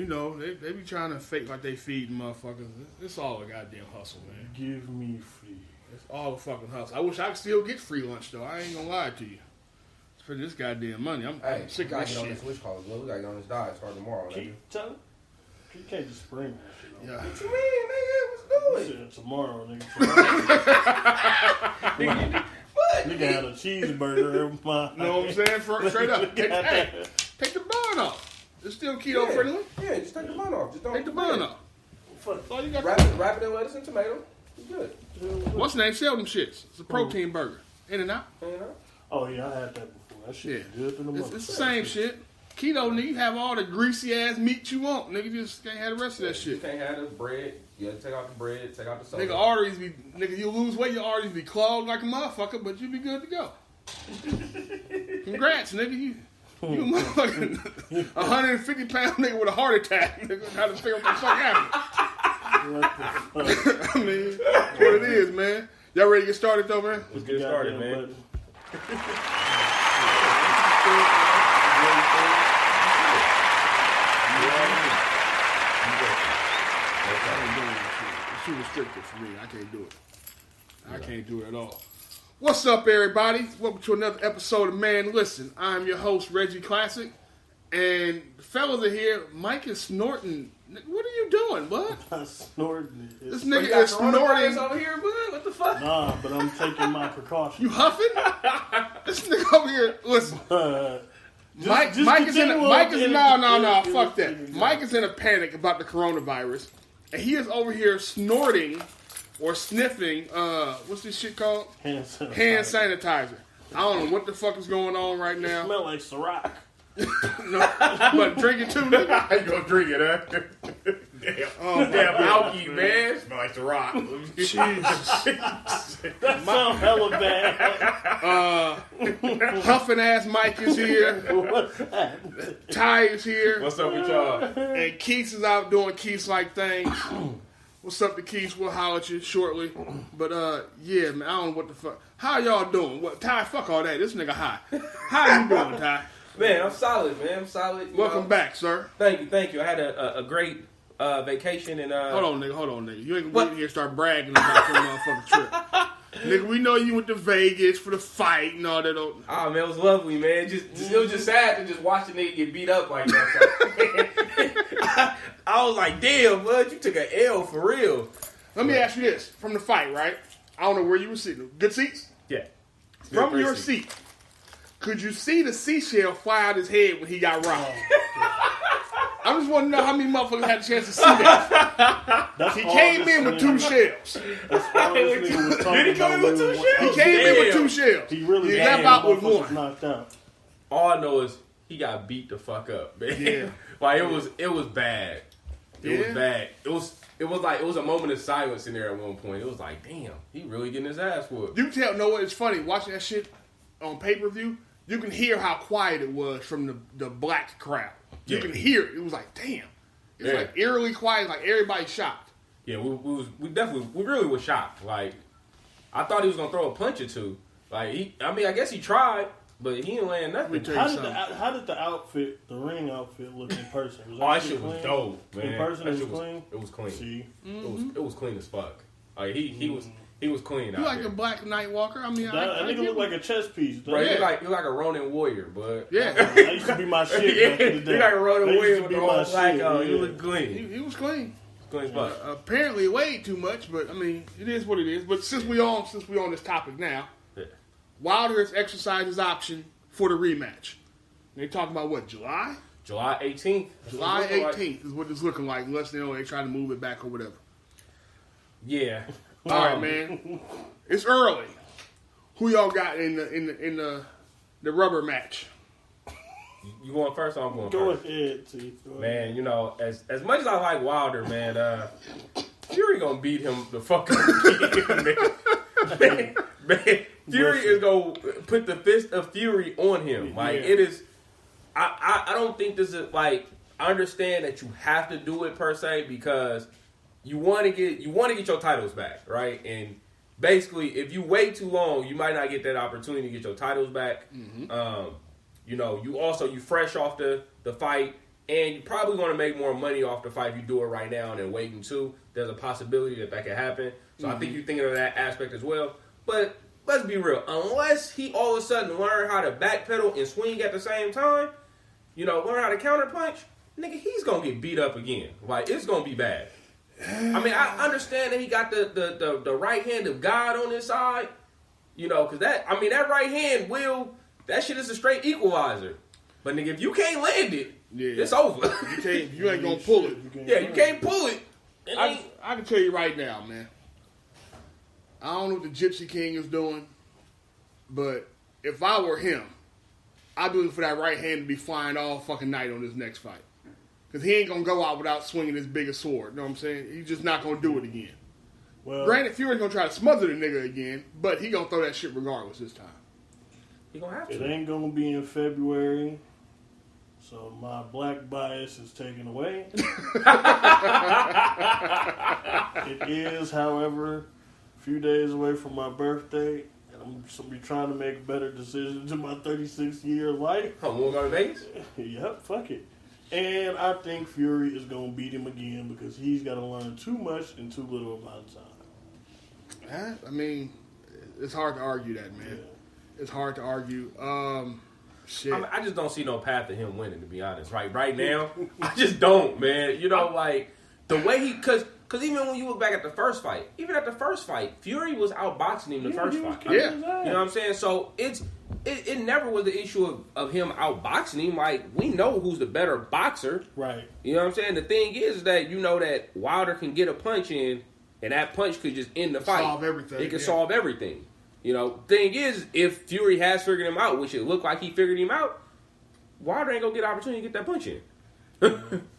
you know, they be trying to fake like they feeding motherfuckers. It's all a goddamn hustle, man. Give me free. It's all a fucking hustle. I wish I could still get free lunch, though. I ain't gonna lie to you. For this goddamn money, I'm sick of this shit. We gotta get on this diet starting tomorrow. You can't just spring that shit on. Yeah. What you mean, nigga? What's doing? Tomorrow, nigga. What? Nigga had a cheeseburger in my... You know what I'm saying? Straight up. Take the bun off. It's still keto friendly. Yeah, just take the bun off. Just don't Take the bun off. Fuck. All you got wrap it in lettuce and tomato. It's good. What's the name? Sell them shits. It's a protein burger. In and out. Oh, yeah, I had that before. That shit is good in the mother. It's the same shit. Keto, nigga, you have all the greasy ass meat you want. Nigga, you just can't have the rest of that shit. You can't have the bread. You gotta take out the bread, take out the soda. Nigga, you lose weight, your arteries be clogged like a motherfucker, but you be good to go. Congrats, nigga. You motherfucking 150-pound nigga with a heart attack. Nigga, how to figure out what the fuck happened. What the fuck? I mean, what it is, man. Y'all ready to get started, though, man? Let's get started, man. It's too restrictive for me. I can't do it. I can't do it at all. What's up, everybody? Welcome to another episode of Man Listen. I'm your host, Reggie Classic. And the fellas are here. Mike is snorting. What are you doing, bud? I'm snorting it. This nigga is snorting. over here, bud? What the fuck? Nah, but I'm taking my precautions. You huffing? This nigga over here, listen. Mike is in no, fuck that. Mike is in a panic about the coronavirus, and he is over here snorting or sniffing. What's this shit called? Hand sanitizer. Hand sanitizer. I don't know what the fuck is going on right It now. smell like Ciroc. No, but drink it too, nigga. How you gonna drink it, huh? Damn alky, man. Smell like the rock. Jesus. That sounds hella bad. Huffing ass Mike is here. What's that? Ty is here. What's up with y'all? And Keith is out doing Keith-like things. What's up to Keith? We'll holler at you shortly. But, yeah, man, I don't know what the fuck. How y'all doing? What, Ty, fuck all that. This nigga high. How you doing, Ty? Man, I'm solid, man. I'm solid. Welcome back, sir. Thank you. I had a great vacation and Hold on, nigga. You ain't gonna get here and start bragging about your motherfucking trip. Nigga, we know you went to Vegas for the fight and all that. Oh man, it was lovely, man. It was just sad to just watch the nigga get beat up like that. I was like, damn, bud, you took an L for real. Let me ask you this. From the fight, right? I don't know where you were sitting. Good seats? Yeah. From your seat, could you see the seashell fly out his head when he got robbed? I just want to know how many motherfuckers had a chance to see that. He came in with 2 shells. Did he come in with 2 shells? He came in with 2 shells. He really left out with 1. Knocked out. All I know is he got beat the fuck up, man. Yeah. Like it was bad. It was Yeah. bad. It was a moment of silence in there at one point. It was like, damn, he really getting his ass whooped. You can know what? It's funny watching that shit on pay-per-view. You can hear how quiet it was from the black crowd. You can hear it. It was like, damn. It's like eerily quiet, like everybody shocked. Yeah, we really was shocked. Like, I thought he was gonna throw a punch or two. Like I guess he tried, but he didn't land nothing. How did the outfit, the ring outfit, look in person? Was that shit was dope, man. In person, it was clean. It was clean. See, it was clean as fuck. Like he was clean. You like a black night walker? I mean, that nigga look like a chess piece. Right, he like a Ronin warrior, but that used to be my shit. Back in the day. He like a Ronin warrior with the whole black on. He looked clean. He was clean. Clean as fuck. Apparently, it weighed too much, but I mean, it is what it is. But since we on this topic now, Wilder has exercised his option for the rematch. They talking about what, July? July 18th. July 18th is what it's looking like, unless they try to move it back or whatever. Yeah. All right, man. It's early. Who y'all got in the rubber match? You going first or I'm going first? Go ahead, T. Man, you know, as much as I like Wilder, man, Fury gonna beat him the fuck up again, man. Fury is gonna put the fist of Fury on him. Like, it is... I don't think this is, like... I understand that you have to do it, per se, because you want to get your titles back, right? And basically, if you wait too long, you might not get that opportunity to get your titles back. Mm-hmm. You know, you fresh off the fight. and you're probably going to make more money off the fight if you do it right now than waiting too. There's a possibility that could happen. So I think you're thinking of that aspect as well. But let's be real. Unless he all of a sudden learn how to backpedal and swing at the same time, learn how to counterpunch, nigga, he's going to get beat up again. Like, it's going to be bad. I mean, I understand that he got the right hand of God on his side, because that right hand that shit is a straight equalizer. But nigga, if you can't land it, it's over. You ain't gonna pull it. You can't pull it. I can tell you right now, man. I don't know what the Gypsy King is doing, but if I were him, I'd be looking for that right hand to be flying all fucking night on this next fight. Because he ain't gonna go out without swinging his biggest sword. You know what I'm saying? He's just not gonna do it again. Well, granted, Fury's gonna try to smother the nigga again, but he gonna throw that shit regardless this time. He gonna have to. It ain't gonna be in February. So my black bias is taken away. It is, however, a few days away from my birthday, and I'm be trying to make better decisions in my 36-year life. Oh, we'll go to Vegas? Yep, fuck it. And I think Fury is going to beat him again because he's got to learn too much in too little amount of time. I mean, it's hard to argue that, man. Yeah. It's hard to argue. Shit. I just don't see no path to him winning, to be honest. Right now, I just don't, man. Like, the way he... Because even when you look back at the first fight, Fury was outboxing him the first fight. Yeah. You know what I'm saying? So, it never was the issue of him outboxing him. Like, we know who's the better boxer. Right. You know what I'm saying? The thing is that that Wilder can get a punch in, and that punch could just end the fight. Solve everything. It could solve everything. Thing is, if Fury has figured him out, which it looked like he figured him out, Wilder ain't gonna get an opportunity to get that punch in.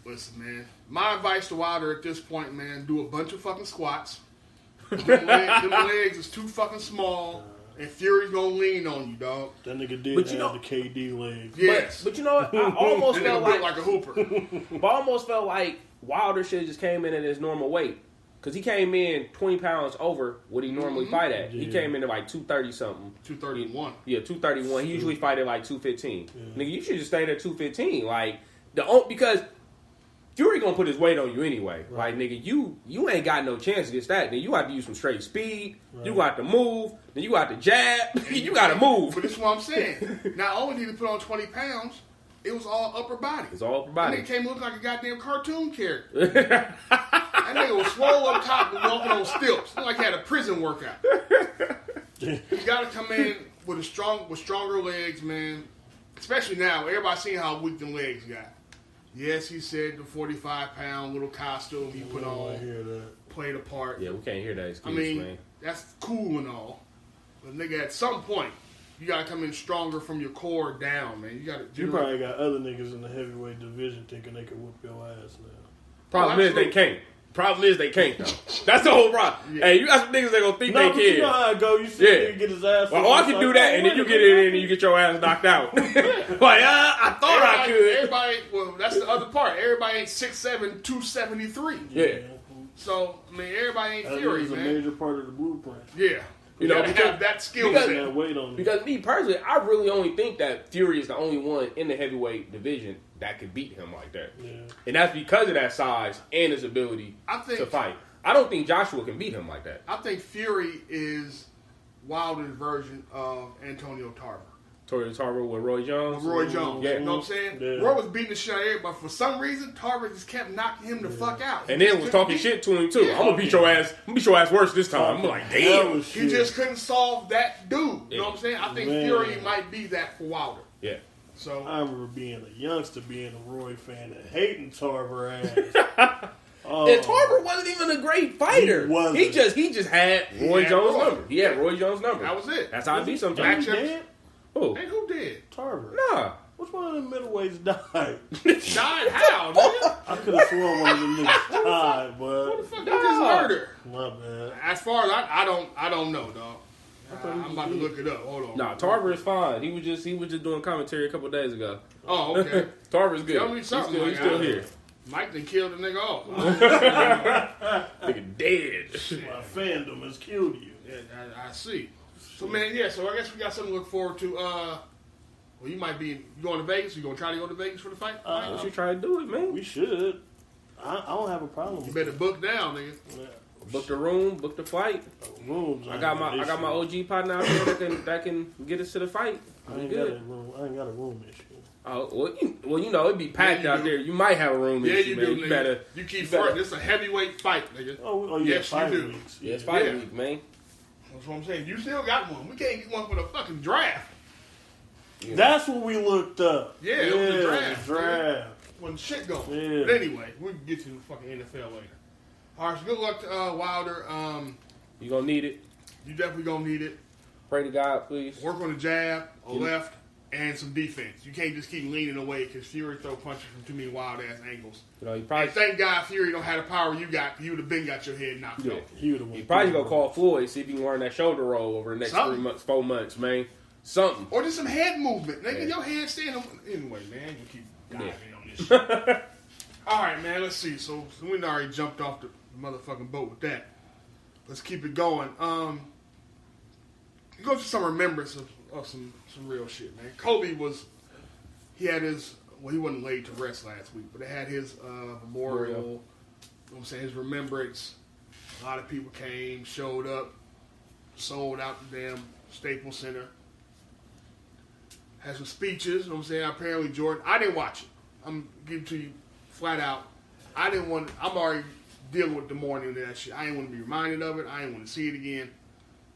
Listen, man. My advice to Wilder at this point, man, do a bunch of fucking squats. Them legs is too fucking small, and Fury's gonna lean on you, dog. That nigga did have the KD legs. Yes. But you know what? I almost felt like a hooper. But I almost felt like Wilder should have just came in at his normal weight. Because he came in 20 pounds over what he normally fight at. Yeah. He came in at like 230-something. 231. Yeah, 231. He usually fight at like 215. Yeah. Nigga, you should just stay at 215. Like, because Fury gonna put his weight on you anyway. Right. Like, nigga, you ain't got no chance against that. Then you got to use some straight speed. Right. You got to move. Then you got to jab. You got to move. But this is what I'm saying. Not only did he put on 20 pounds, it was all upper body. It's all upper body. That nigga came looking like a goddamn cartoon character. That nigga was swole up top and walking on stilts. Looked like he had a prison workout. You got to come in with stronger legs, man. Especially now, everybody seeing how weak them legs got. Yes, he said the 45-pound little costume he put on played a part. Yeah, we can't hear that excuse, man. That's cool and all. But nigga, at some point, you gotta come in stronger from your core down, man. You probably got other niggas in the heavyweight division thinking they can whoop your ass now. Problem is they can't. Though. That's the whole problem. Yeah. Hey, you got some niggas that gonna think they can. You know how it go. You see nigga get his ass. Well, I can do that, and then you get in and you get your ass knocked out. Like, I thought I could. Everybody, well, that's the other part. Everybody ain't 6'7", 273. Yeah. So, I mean, everybody ain't Fury, man. That's a major part of the blueprint. Yeah. You know, have that skill set. Because me personally, I really only think that Fury is the only one in the heavyweight division that could beat him like that. Yeah. And that's because of that size and his ability to fight. I don't think Joshua can beat him like that. I think Fury is Wilder's version of Antonio Tarver. Tarver with Roy Jones? Roy Jones. Yeah. You know what I'm saying? Yeah. Roy was beating the shit out of everybody, but for some reason, Tarver just kept knocking him the fuck out. And then was talking shit to him, too. Yeah. I'm going to beat your ass worse this time. I'm like, damn. He just couldn't solve that dude. You know what I'm saying? I think Fury might be that for Wilder. Yeah. So I remember being a youngster, being a Roy fan, and hating Tarver ass. And Tarver wasn't even a great fighter. He just had Roy Jones' number. He had Roy Jones' number. That was it. That's how I beat sometimes. Who? And who did? Tarver. Nah. Which one of the middleweights died? Died how, man? I could have sworn one of them niggas died, but what the fuck did this murder? My bad. As far as I don't know, dog. I'm about to look it up. Hold on. Nah, Tarver is fine. He was just doing commentary a couple days ago. Oh, okay. Tarver's good. Tell me something. He's still here. Mike done killed the nigga off. Nigga dead. My fandom has killed you. Yeah, I see. So man, yeah. So I guess we got something to look forward to. Well, you might be. You going to Vegas? You gonna try to go to Vegas for the fight? We should try to do it, man. We should. I don't have a problem. You better book down, nigga. Yeah. Book the room, book the flight. Rooms. I got my OG partner out there that can get us to the fight. I ain't got a room issue. Oh well, you know it'd be packed out there. You might have a room issue, you man. do, You nigga. better. You keep front. This is a heavyweight fight, nigga. Oh yeah, yes, 5 you do. weeks. Yeah, it's fight Yeah. week, man. That's what I'm saying. You still got one. We can't get one for the fucking draft. Yeah. That's what we looked up. Yeah, it was the draft. The draft. When shit going. Yeah. But anyway, we can get to the fucking NFL later. All right, so good luck to Wilder. You gonna need it. You definitely gonna need it. Pray to God, please. Work on the jab, a left, and some defense. You can't just keep leaning away because Fury throw punches from too many wild ass angles. You know, you probably And thank God Fury don't have the power you got. You would have been got your head knocked off. He would have won. you probably gonna call Floyd, see if he can learn that shoulder roll over the next Something. 3 months, 4 months, man. Something. Or just some head movement, nigga. Yeah. Your head staying on. Anyway, man, you keep diving on this shit. All right, man. Let's see. So we already jumped off the motherfucking boat with that. Let's keep it going. Go to some remembrance of some real shit, man. Kobe he had his. Well, he wasn't laid to rest last week, but they had his memorial. You know what I'm saying? His remembrance. A lot of people came, showed up, sold out the damn Staples Center. Had some speeches, you know what I'm saying? Apparently, Jordan, I didn't watch it. I'm giving to you flat out. I'm already dealing with the morning of that shit. I didn't want to be reminded of it. I didn't want to see it again.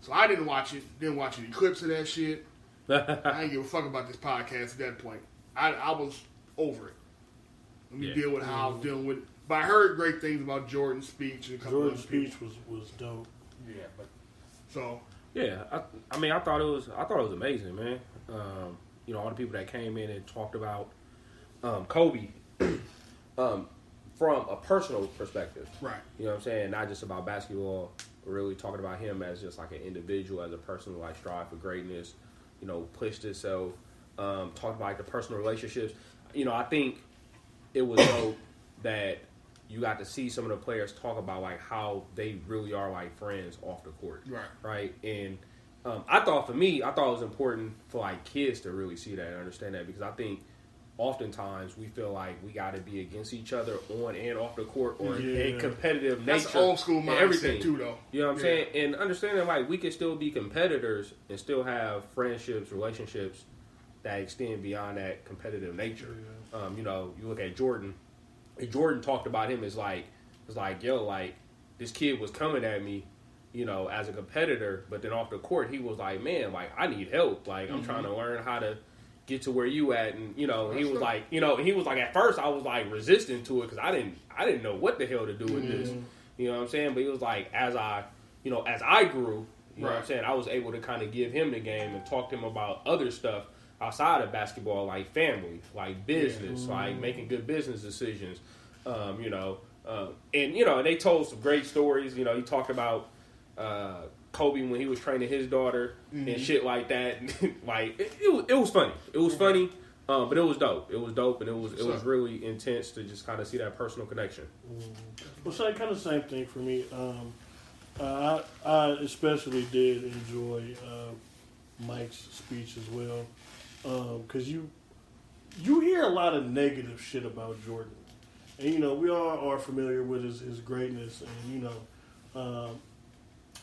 So I didn't watch it. Didn't watch any clips of that shit. I didn't give a fuck about this podcast at that point. I was over it. Let me deal with how I was dealing with it. But I heard great things about Jordan's speech. And a couple Jordan's other people. speech was dope. Yeah, but so Yeah, I mean, I thought it was amazing, man. You know, all the people that came in and talked about Kobe from a personal perspective. right. You know what I'm saying? Not just about basketball, but really talking about him as just like an individual, as a person who like strive for greatness, you know, pushed himself, talked about like the personal relationships. You know, I think it was dope that you got to see some of the players talk about like how they really are like friends off the court. Right. And I thought it was important for like kids to really see that and understand that, because I think oftentimes we feel like we got to be against each other on and off the court, or a competitive nature. That's old school mindset everything too, though. You know what I'm saying? And understanding like we can still be competitors and still have friendships, relationships that extend beyond that competitive nature. You know, you look at Jordan. And Jordan talked about him as like, yo, like this kid was coming at me, you know, as a competitor, but then off the court he was like, man, like I need help. Like I'm trying to learn how to get to where you at, and you know, he was like, at first I was like resistant to it because I didn't know what the hell to do with this. You know what I'm saying? But he was like, as I grew, you know what I'm saying, I was able to kind of give him the game and talk to him about other stuff outside of basketball, like family, like business, like making good business decisions, and they told some great stories. You know, he talked about Kobe when he was training his daughter and shit like that. Like it was funny. It was funny, but it was dope. It was dope, and it was really intense to just kind of see that personal connection. Well, kind of same thing for me. I especially did enjoy Mike's speech as well. Because you hear a lot of negative shit about Jordan, and you know we all are familiar with his greatness, and you know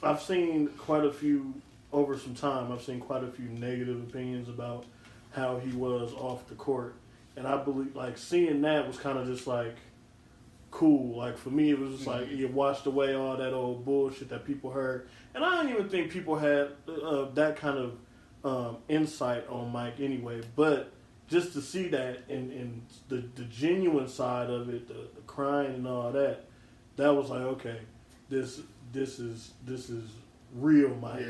I've seen quite a few over some time. I've seen quite a few negative opinions about how he was off the court, and I believe like seeing that was kind of just like cool. Like for me, it was just like you washed away all that old bullshit that people heard, and I don't even think people had that kind of insight on Mike anyway, but just to see that and the genuine side of it, the crying and all that was like, okay, this is real Mike. Right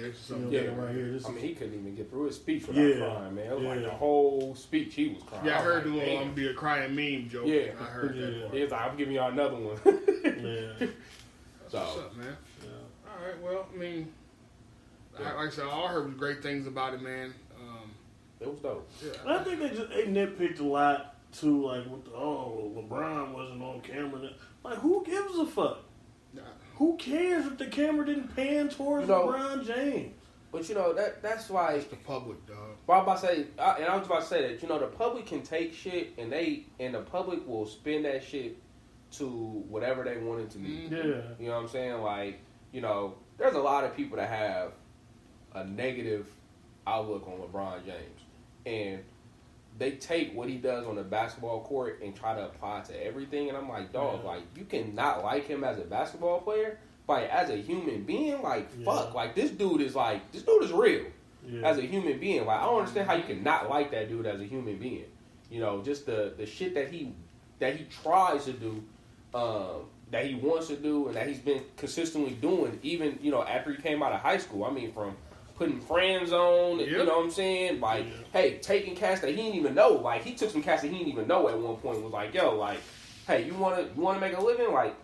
here. He couldn't even get through his speech without crying, man. It was like the whole speech he was crying. Yeah, I heard the little "I'm be a crying meme" joke. Yeah, I heard that. He was like, "I'm giving y'all another one." That's what's up, man. Yeah. All right, well, I mean, like I said, all I heard was great things about it, man. It was dope. Yeah. And I think they nitpicked a lot too, like with LeBron wasn't on camera. Like, who gives a fuck? Nah. Who cares if the camera didn't pan towards LeBron James? But you know that's why It's the public, dog. Well, I was about to say that the public can take shit and the public will spin that shit to whatever they want it to be. Yeah, you know what I'm saying? Like there's a lot of people that have a negative outlook on LeBron James, and they take what he does on the basketball court and try to apply it to everything. And I'm like, dog, like you can not like him as a basketball player. Like, as a human being, like, fuck. Like, this dude is real as a human being. Like, I don't understand how you can not like that dude as a human being. You know, just the shit that he tries to do, that he wants to do, and that he's been consistently doing, even, after he came out of high school. I mean, from putting friends on, you know what I'm saying? Like, hey, taking cash that he didn't even know. Like, he took some cash that he didn't even know at one point. Was like, yo, like, hey, you wanna make a living? Like,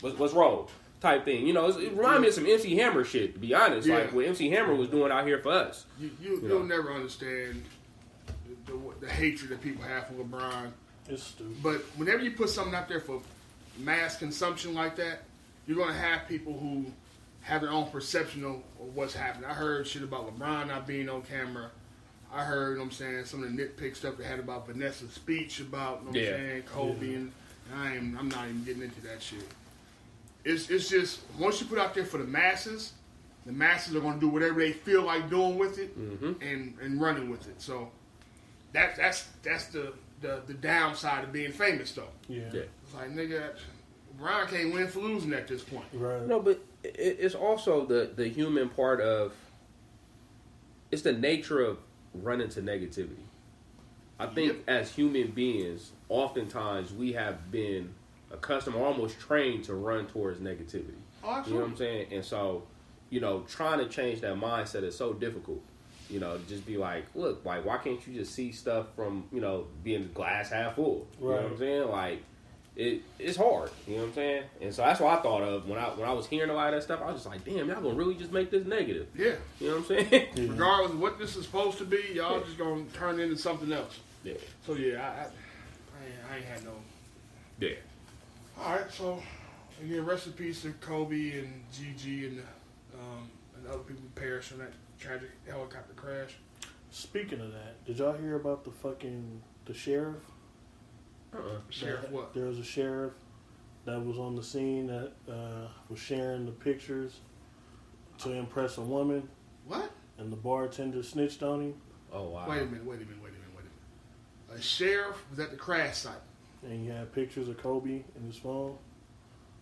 let's roll. Type thing, it reminds me of some MC Hammer shit. To be honest, like what MC Hammer was doing out here for us. You'll never understand the hatred that people have for LeBron. It's stupid. But whenever you put something out there for mass consumption like that, you're gonna have people who have their own perception of what's happening. I heard shit about LeBron not being on camera. I heard, some of the nitpick stuff they had about Vanessa's speech about, Kobe, and I'm not even getting into that shit. It's just once you put it out there for the masses are going to do whatever they feel like doing with it and running with it. So that's the downside of being famous, though. Yeah. It's like, nigga, Brian can't win for losing at this point. Right. No, but it's also the human part of. It's the nature of running to negativity. I think as human beings, oftentimes we have been accustomed or almost trained to run towards negativity. Oh, absolutely. You know what I'm saying? And so, trying to change that mindset is so difficult. Just be like, look, like, why can't you just see stuff from, being glass half full? You know what I'm saying? Like, it's hard. You know what I'm saying? And so that's what I thought of when I was hearing a lot of that stuff. I was just like, damn, y'all gonna really just make this negative? Yeah. You know what I'm saying? Regardless of what this is supposed to be, y'all just gonna turn it into something else. Yeah. So I ain't had no. Yeah. All right, so again, rest in peace to Kobe and Gigi and other people who perished in that tragic helicopter crash. Speaking of that, did y'all hear about the sheriff? Sheriff what? There was a sheriff that was on the scene that was sharing the pictures to impress a woman. What? And the bartender snitched on him. Oh, wow. Wait a minute. A sheriff was at the crash site. And he had pictures of Kobe in his phone.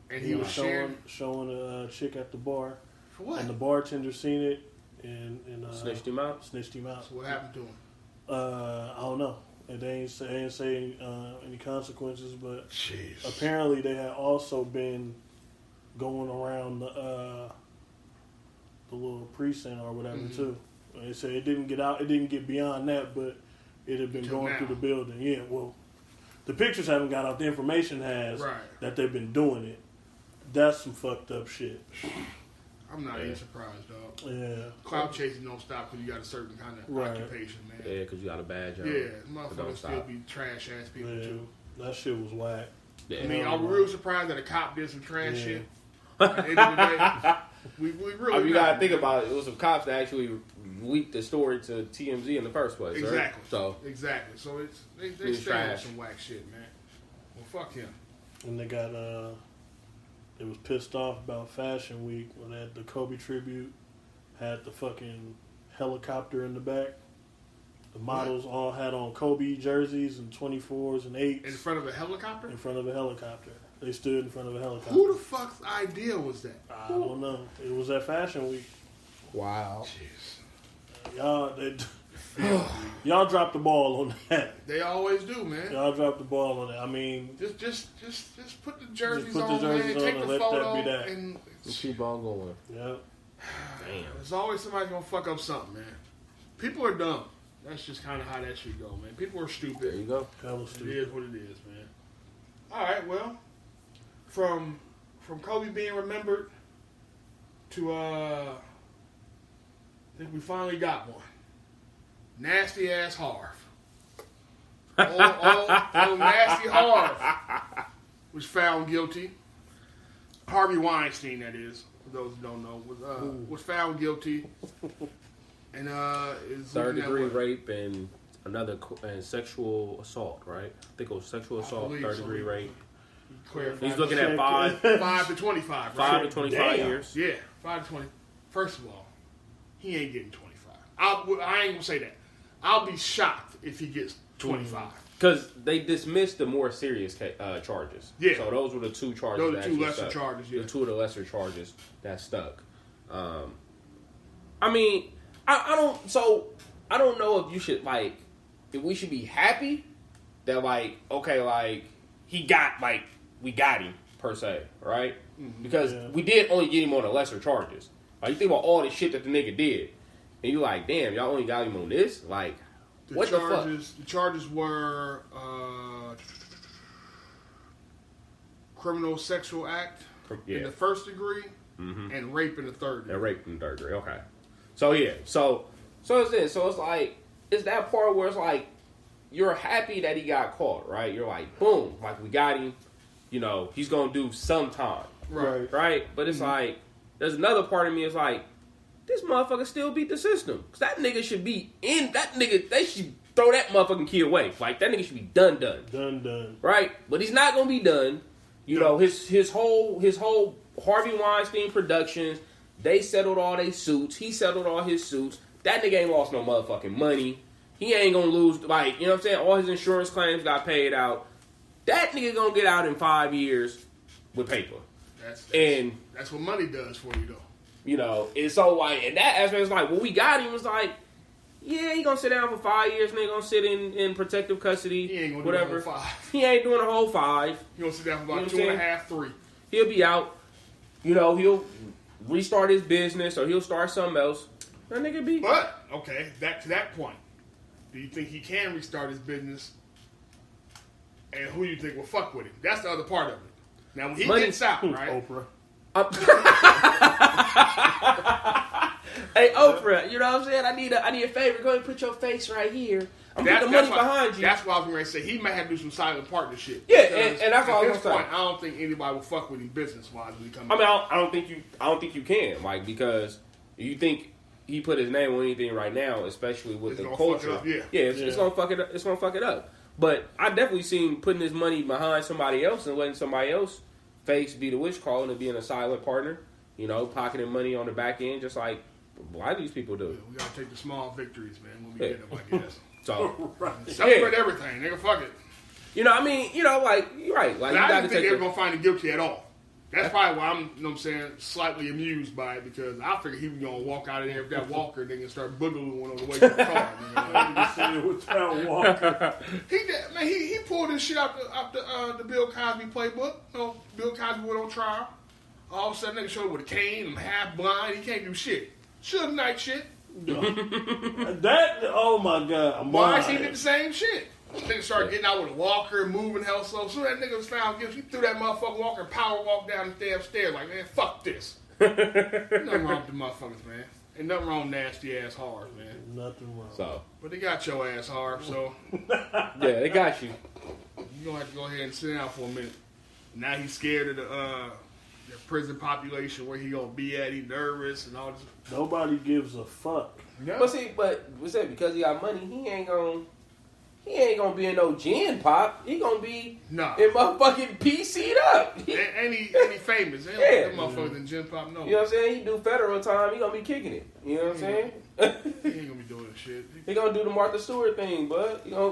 And he was showing a chick at the bar. For what? And the bartender seen it and snitched him out? Snitched him out. So what happened to him? I don't know. And they ain't say any consequences, but jeez. Apparently they had also been going around the little precinct or whatever too. They said it didn't get beyond that, but it had been going through the building. Yeah, well, the pictures haven't got out. The information has that they've been doing it. That's some fucked up shit. I'm not even surprised, dog. Yeah. Cloud chasing don't stop because you got a certain kind of occupation, man. Yeah, because you got a bad job. Yeah, motherfuckers still be trash ass people too. That shit was whack. Yeah. I mean, are we real surprised that a cop did some trash shit? At the end of the day, we really. You gotta think about it. It was some cops that actually leaked the story to TMZ in the first place. Exactly. Right? So it's they stand with some whack shit, man. Well, fuck him. And they got they was pissed off about Fashion Week when they had the Kobe tribute, had the fucking helicopter in the back. The models all had on Kobe jerseys and 24s and 8s. In front of a helicopter? In front of a helicopter. They stood in front of a helicopter. Who the fuck's idea was that? I don't know. It was at Fashion Week. Wow. Jeez. Y'all dropped the ball on that. They always do, man. Y'all dropped the ball on that. I mean, just put the jerseys on, man. Take and the let photo that be that. And keep on going. Yep. Damn. There's always somebody gonna fuck up something, man. People are dumb. That's just kind of how that should go, man. People are stupid. There you go. Hella stupid. It is what it is, man. All right, well, from Kobe being remembered to I think we finally got one. Nasty ass Harv. Oh, nasty Harv was found guilty. Harvey Weinstein, that is, for those who don't know, was found guilty And is third degree rape and and sexual assault, right? I think it was sexual assault, third degree rape. He's looking at 5 to 25. Right? 5 to 25 years. Yeah, 5 to 20. First of all, he ain't getting 25. I ain't gonna say that. I'll be shocked if he gets 25. Because they dismissed the more serious charges. Yeah. So those were the two charges. Those are the two lesser charges. Yeah. The two of the lesser charges that stuck. I mean, I don't. So I don't know if you should if we should be happy that he got we got him per se, right? Mm-hmm. Because we did only get him on the lesser charges. Like, you think about all the shit that the nigga did, and you like, damn, y'all only got him on this? Like, what the fuck? The charges were criminal sexual act in the first degree and rape in the third degree. And rape in the third degree, okay. So, yeah. So it's this. So it's like, it's that part where it's like, you're happy that he got caught, right? You're like, boom, like, we got him. You know, he's going to do some time. Right? But it's like, there's another part of me is like, this motherfucker still beat the system. Because that nigga should be they should throw that motherfucking key away. Like, that nigga should be done. Done. Right? But he's not going to be done. You know, his whole Harvey Weinstein Productions, they settled all their suits. He settled all his suits. That nigga ain't lost no motherfucking money. He ain't going to lose, you know what I'm saying? All his insurance claims got paid out. That nigga going to get out in 5 years with paper. That's what money does for you, though. You know, and so, in that aspect, it's like, well, we got him. It's like, yeah, he gonna sit down for 5 years, and they gonna sit in protective custody. He ain't gonna whatever. do the whole 5. He ain't doing the whole 5. He gonna sit down for about 2.5, 3. He'll be out. You know, he'll restart his business, or he'll start something else. That nigga be. But, okay, back to that point. Do you think he can restart his business? And who do you think will fuck with him? That's the other part of it. Now, when he gets out, right? Oprah. Hey, Oprah, you know what I'm saying? I need a favor. Go ahead and put your face right here. I'm putting the money behind you. That's why I was going to say he might have to do some silent partnership. Yeah, and that's all I was saying. I don't think anybody will fuck with him business wise when he comes. I don't think you can, Mike, because you think he put his name on anything right now, especially with the culture. It's gonna fuck it up. It's gonna fuck it up. But I definitely seen putting his money behind somebody else and letting somebody else face be the witch call and being a silent partner. You know, pocketing money on the back end, just like a lot of these people do. Yeah, we gotta take the small victories, man, when we get them, I guess. So celebrate everything, nigga. Fuck it. You know, I mean, you know, like, you're right. Like, I didn't think they were gonna find him guilty at all. That's probably why I'm, you know what I'm saying, slightly amused by it, because I figured he was gonna walk out of there with that walker and then start boogalooing on the way to the car. He pulled this shit out the Bill Cosby playbook. You know, Bill Cosby went on trial. All of a sudden, nigga showed up with a cane, and half blind. He can't do shit. Suge Knight shit. Oh my God. Weinstein did the same shit. Nigga started getting out with a walker, moving hell slow. Soon that nigga was found guilty, he threw that motherfucking walker and power walked down the damn stairs like, man, fuck this. Nothing wrong with the motherfuckers, man. Ain't nothing wrong with nasty ass Harv, man. Nothing wrong. So, but they got your ass Harv, so yeah, they got you. You gonna have to go ahead and sit down for a minute. Now he's scared of the prison population, where he gonna be at. He nervous and all this. Nobody gives a fuck. No. But because he got money, he ain't gonna be in no gin pop. He gonna be in motherfucking PC'd up. And he famous. They don't put them motherfuckers in gin pop, no. You know what I'm saying? He do federal time. He gonna be kicking it. You know what I'm saying? He ain't gonna be doing shit. He gonna do the Martha Stewart thing, bud. You know.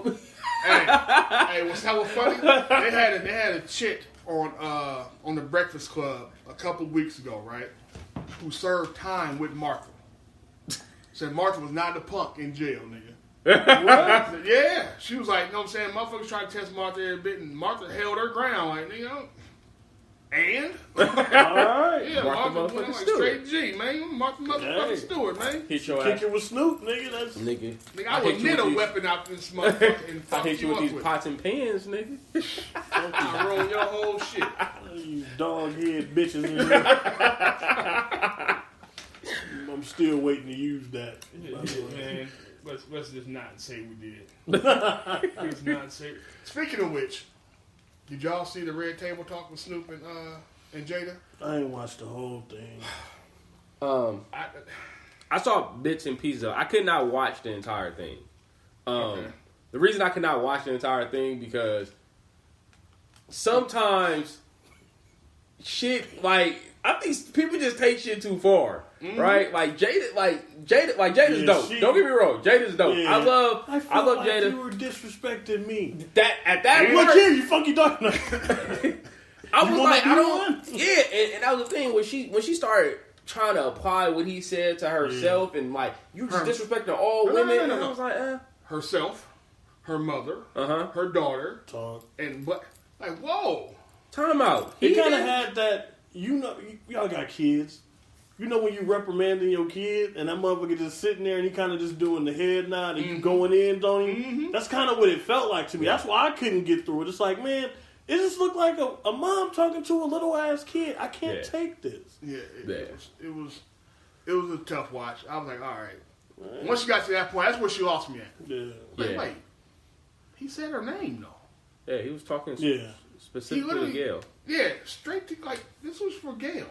hey, what's funny? They had a chick on the Breakfast Club a couple weeks ago, right? Who served time with Martha. Said Martha was not the punk in jail, nigga. What? Said, yeah. She was like, you know what I'm saying? Motherfuckers tried to test Martha every bit, and Martha held her ground, like, nigga. And? Alright. Yeah, Martha went like straight G, man. Martha motherfucking Stewart, man. Hit your ass. Kick it with Snoop, nigga. That's nigga. I would knit a weapon out this motherfucker and fuck I hit you with these with pots and pans, nigga. I roll your whole shit. You dog head bitches in here. I'm still waiting to use that. Man, let's just not say we did. Let's not say. Speaking of which, did y'all see the Red Table Talk with Snoop and Jada? I ain't watched the whole thing. I saw bits and pieces of it. I could not watch the entire thing. The reason I could not watch the entire thing because sometimes shit, like, I think people just take shit too far, right? Like Jada's dope. Don't get me wrong, Jada's dope. Yeah. I love like Jada. You were disrespecting me. Look here, you fucking talking. I was like, I don't. Yeah, and that was the thing when she started trying to apply what he said to herself and like you just disrespecting all women. And I was like, herself, her mother, her daughter, and what? Like, whoa. Time out. He kind of had that. You know, y'all got kids. You know when you reprimanding your kid and that motherfucker just sitting there and he kind of just doing the head nod and you going in on him? That's kind of what it felt like to me. That's why I couldn't get through it. It's like, man, it just looked like a mom talking to a little ass kid. I can't take this. Yeah, it was a tough watch. I was like, all right. Once she got to that point, that's where she lost me at. Wait, he said her name though. Yeah, he was talking. Specifically to Gail. Yeah, straight to, like, this was for Gail.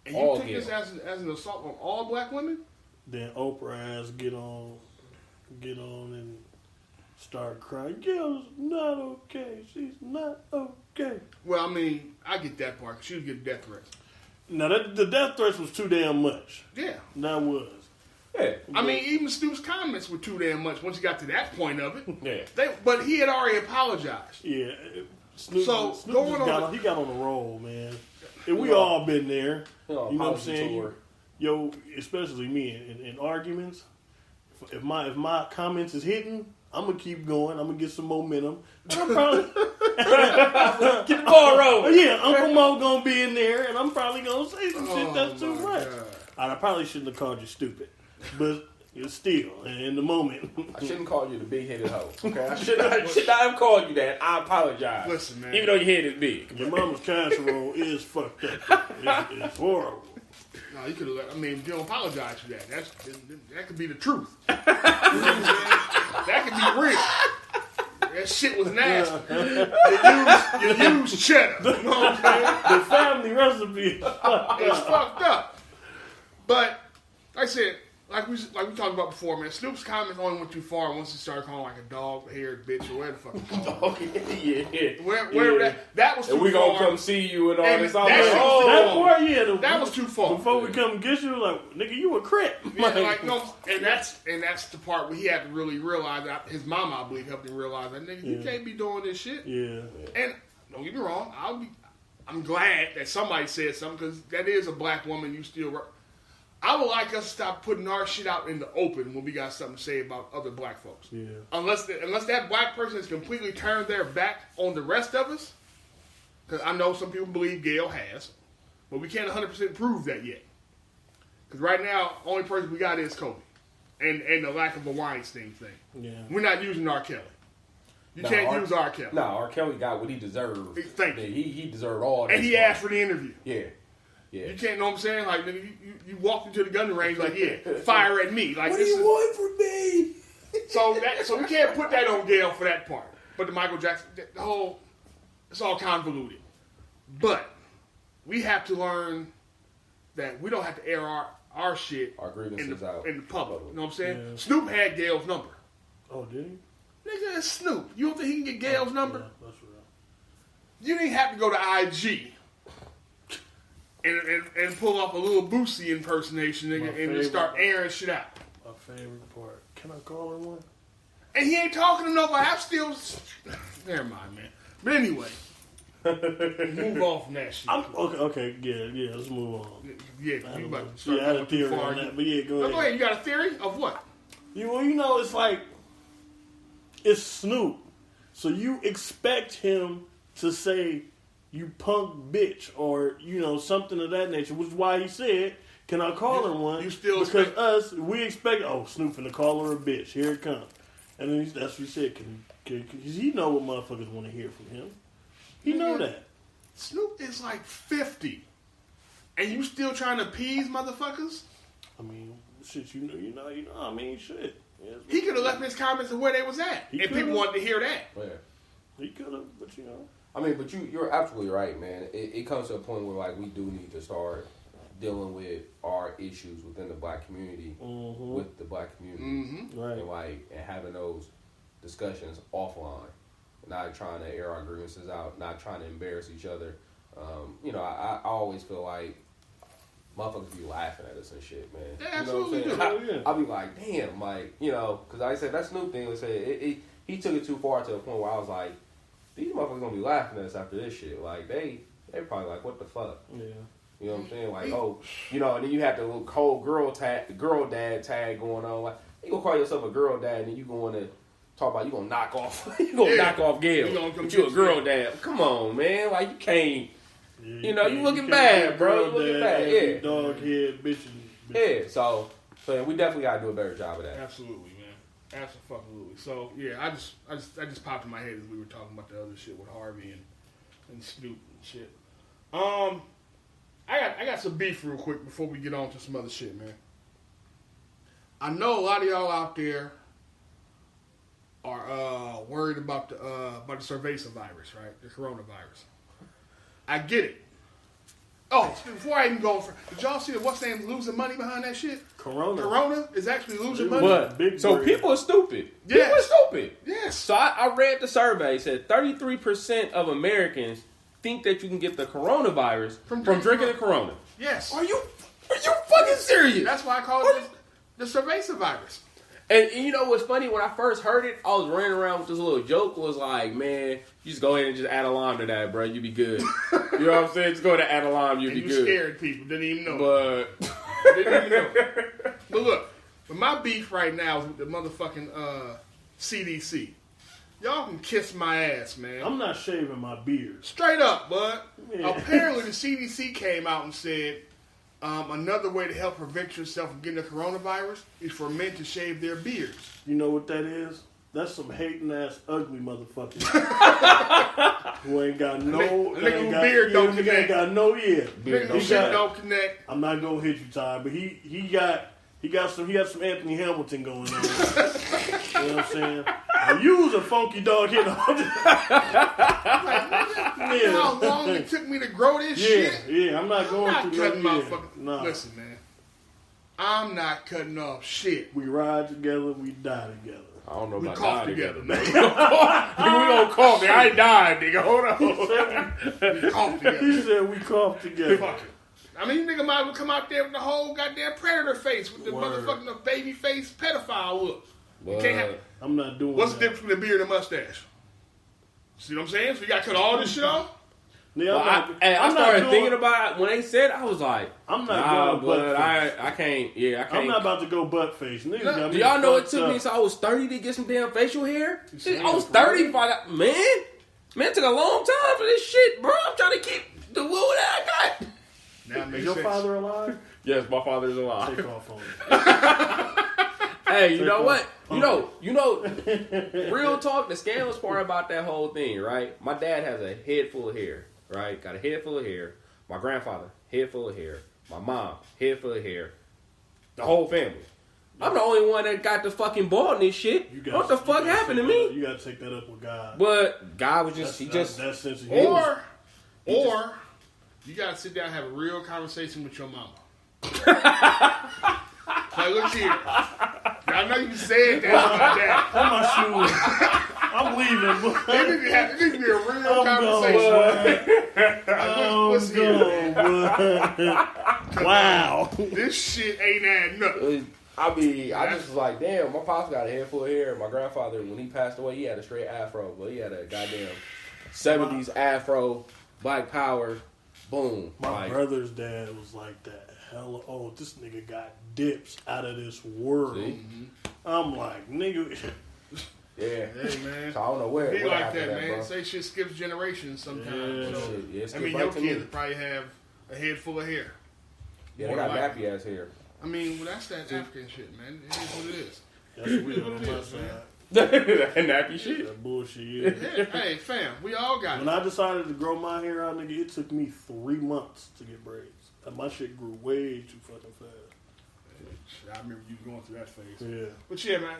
And all you take Gail. this as an assault on all black women? Then Oprah ass get on and start crying. Gail's not okay. She's not okay. Well, I mean, I get that part. She was getting death threats. Now, the death threats was too damn much. Yeah. That was. Yeah. I mean, even Snoop's comments were too damn much once he got to that point of it. Yeah. But he had already apologized. Yeah. Snoop going he got on the roll, man. And we all been there. You know what I'm saying? Especially me in arguments. If my comments is hitting, I'm gonna keep going. I'm gonna get some momentum. And I'm probably get the ball rolling. Yeah, Uncle Mo gonna be in there, and I'm probably gonna say some shit that's too much. I probably shouldn't have called you stupid, but it's still in the moment. I shouldn't call you the big-headed hoe. Okay, I should not have called you that. I apologize. Listen, man. Even though your head is big. Your mama's casserole is fucked up. It's horrible. No, you could have. I mean, if you don't apologize for that, that could be the truth. You know what I'm saying? That could be real. That shit was nasty. You used cheddar. You know what I'm saying? The family recipe. It's fucked up. But like I said, like we talked about before, man. Snoop's comments only went too far once he started calling like a dog-haired bitch or whatever the fuck. That was too far. And we gonna come see you and all this. That was too far. Before we come get you, like, nigga, you a crip. And that's the part where he had to really realize that his mama, I believe, helped him realize that nigga, you can't be doing this shit. Yeah. And don't get me wrong, I'm glad that somebody said something because that is a black woman. You still. I would like us to stop putting our shit out in the open when we got something to say about other black folks. Yeah. Unless that black person has completely turned their back on the rest of us. Because I know some people believe Gail has. But we can't 100% prove that yet. Because right now, only person we got is Kobe. And the lack of a Weinstein thing. Yeah. We're not using R. Kelly. You can't use R. Kelly. No, R. Kelly got what he deserved. Thank you. He deserved all that. And he asked for the interview. Yeah. Yeah. You can't know what I'm saying? Like, nigga, you walked into the gun range like, fire at me. Like, what do you want from me? So we can't put that on Gail for that part. But the Michael Jackson, it's all convoluted. But we have to learn that we don't have to air our shit our grievances out in the public. You know what I'm saying? Yeah. Snoop had Gail's number. Oh, did he? Nigga, it's Snoop. You don't think he can get Gail's number? Yeah, that's real. You didn't have to go to IG. And pull off a little Boosie impersonation, nigga, and just start airing shit out. My favorite part. Can I call her one? And he ain't talking to nobody. I'm still... Never mind, man. But anyway. Move on from that shit. Okay, yeah, let's move on. Yeah, you about to start I had a going too theory far. on that, but yeah, go ahead. Go ahead. You got a theory of what? It's like... It's Snoop. So you expect him to say... You punk bitch, or something of that nature, which is why he said, "Can I call her one?" You still because we expect. Oh, Snoop finna call her a bitch. Here it comes, and then that's what he said. Because he know what motherfuckers want to hear from him. He know that. Snoop is like 50, and you still trying to appease motherfuckers? I mean, shit. You know. I mean, shit. Yeah, he could have left his comments of where they was at, and people wanted to hear that. Yeah. He could have, but I mean, but you're absolutely right, man. It comes to a point where, like, we do need to start dealing with our issues within the black community with the black community, right? And having those discussions offline, not trying to air our grievances out, not trying to embarrass each other. I always feel like motherfuckers be laughing at us and shit, man. Yeah, you know what I'm absolutely. saying? I'll be like, damn, like, because like I said, that Snoop thing was saying he took it too far to a point where I was like, these motherfuckers gonna be laughing at us after this shit. Like they probably like, what the fuck? Yeah. You know what I'm saying? Like, and then you have the whole girl dad tag going on. Like, you gonna call yourself a girl dad, and then you going to talk about you gonna knock off, knock off Gail, but you a girl dad. Come on, man. Like you can't. Yeah, you looking bad, bro. You looking bad. Yeah. Dog head, bitch. Yeah. So we definitely gotta do a better job of that. Absolutely, man. Absolutely. So yeah, I just popped in my head as we were talking about the other shit with Harvey and Snoop and shit. I got some beef real quick before we get on to some other shit, man. I know a lot of y'all out there are worried about the cerveza virus, right? The coronavirus. I get it. Oh, before I even go, did y'all see what's name losing money behind that shit? Corona is actually losing money. But so people are stupid. Yes. People are stupid. Yes. So I read the survey. It said 33% of Americans think that you can get the coronavirus from drinking a Corona. Yes. Are you fucking serious? That's why I call it the cerveza virus. And you know what's funny? When I first heard it, I was running around with this little joke. Was like, man, you just go ahead and just add a lime to that, bro. You be good. You know what I'm saying? Just go ahead and add a lime. You be good. You scared people. Didn't even know. But didn't even know. But look, my beef right now is with the motherfucking CDC. Y'all can kiss my ass, man. I'm not shaving my beard. Straight up, bud. Yeah. Apparently, the CDC came out and said another way to help prevent yourself from getting the coronavirus is for men to shave their beards. You know what that is? That's some hating ass, ugly motherfucker who ain't got no beard don't connect. Ain't got no Don't connect. I'm not gonna hit you, Ty, but he got some Anthony Hamilton going on. You know what I'm saying? You was a funky dog hitting all this. How long it took me to grow this shit? Yeah, I'm not cutting my fucking. Nah. Listen, man. I'm not cutting off shit. We ride together, we die together. I don't know We about cough dying together, together. man. We gonna cough. I ain't dying, nigga. Hold on. We cough together. He said we cough together. Fuck it. I mean, you nigga might as well come out there with the whole goddamn predator face with the motherfucking baby face pedophile look. You can't have. I'm not doing What's that. the difference between a beard and a mustache? See what I'm saying? So you got to cut all this shit off? Yeah, I started thinking about it. When they said it, I was like, I'm not going butt face. I can't. Yeah, I can't. I'm not about to go butt face. Niggas got me Do y'all know it fucked took up. me since I was 30 to get some damn facial hair? I was 30 if I got... Man, it took a long time for this shit, bro. I'm trying to keep the wool that I got. Now it makes Is your sense. father alive? Yes, my father's alive. Take off on it. Hey, you know what? You know, real talk, the scandalous part about that whole thing, right? My dad has a head full of hair, right? Got a head full of hair. My grandfather, head full of hair. My mom, head full of hair. The whole family. I'm the only one that got the fucking baldness shit. What the fuck happened to me? You gotta take that up with God. But God was just, that sense of humor. Or you gotta sit down and have a real conversation with your mama. Like, look here. I know you said that about that. Put my shoes. I'm leaving. It needs to be a real conversation. What's here? Wow. This shit ain't adding up. I mean, I just was like, damn, my pops got a head full of hair. My grandfather, when he passed away, he had a straight afro. But he had a goddamn 70s afro, black power, boom. My brother's dad was like that. Hella, this nigga got dips out of this world. Mm-hmm. I'm like, nigga. Yeah. Hey, man. So I don't know where. Be what like that, happened man. bro. Say shit skips generations sometimes. Yeah. So, Yeah, I mean, right your to kids me. probably have a head full of hair. Yeah, they got nappy ass hair. I mean, well, that's that African shit, man. It is what it is. That's weird What on it my is, side. man. That nappy shit. That bullshit. Yeah. Hey, fam, we all got When it. I decided to grow my hair out, nigga, it took me 3 months to get braids. And my shit grew way too fucking fast. I remember you going through that phase. Yeah. But yeah, man,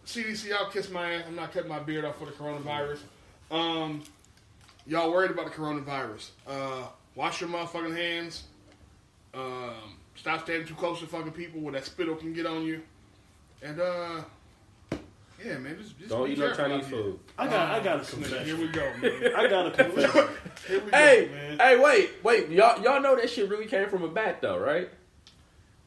CDC, y'all kiss my ass. I'm not cutting my beard off for the coronavirus. Y'all worried about the coronavirus. Wash your motherfucking hands. Stop standing too close to fucking people where that spittle can get on you. And yeah, man, just don't be eat no careful Chinese out here. food. I got a confession. Here we go, man. I got a confession. Here we Hey, go, man. hey, wait, y'all know that shit really came from a bat though, right?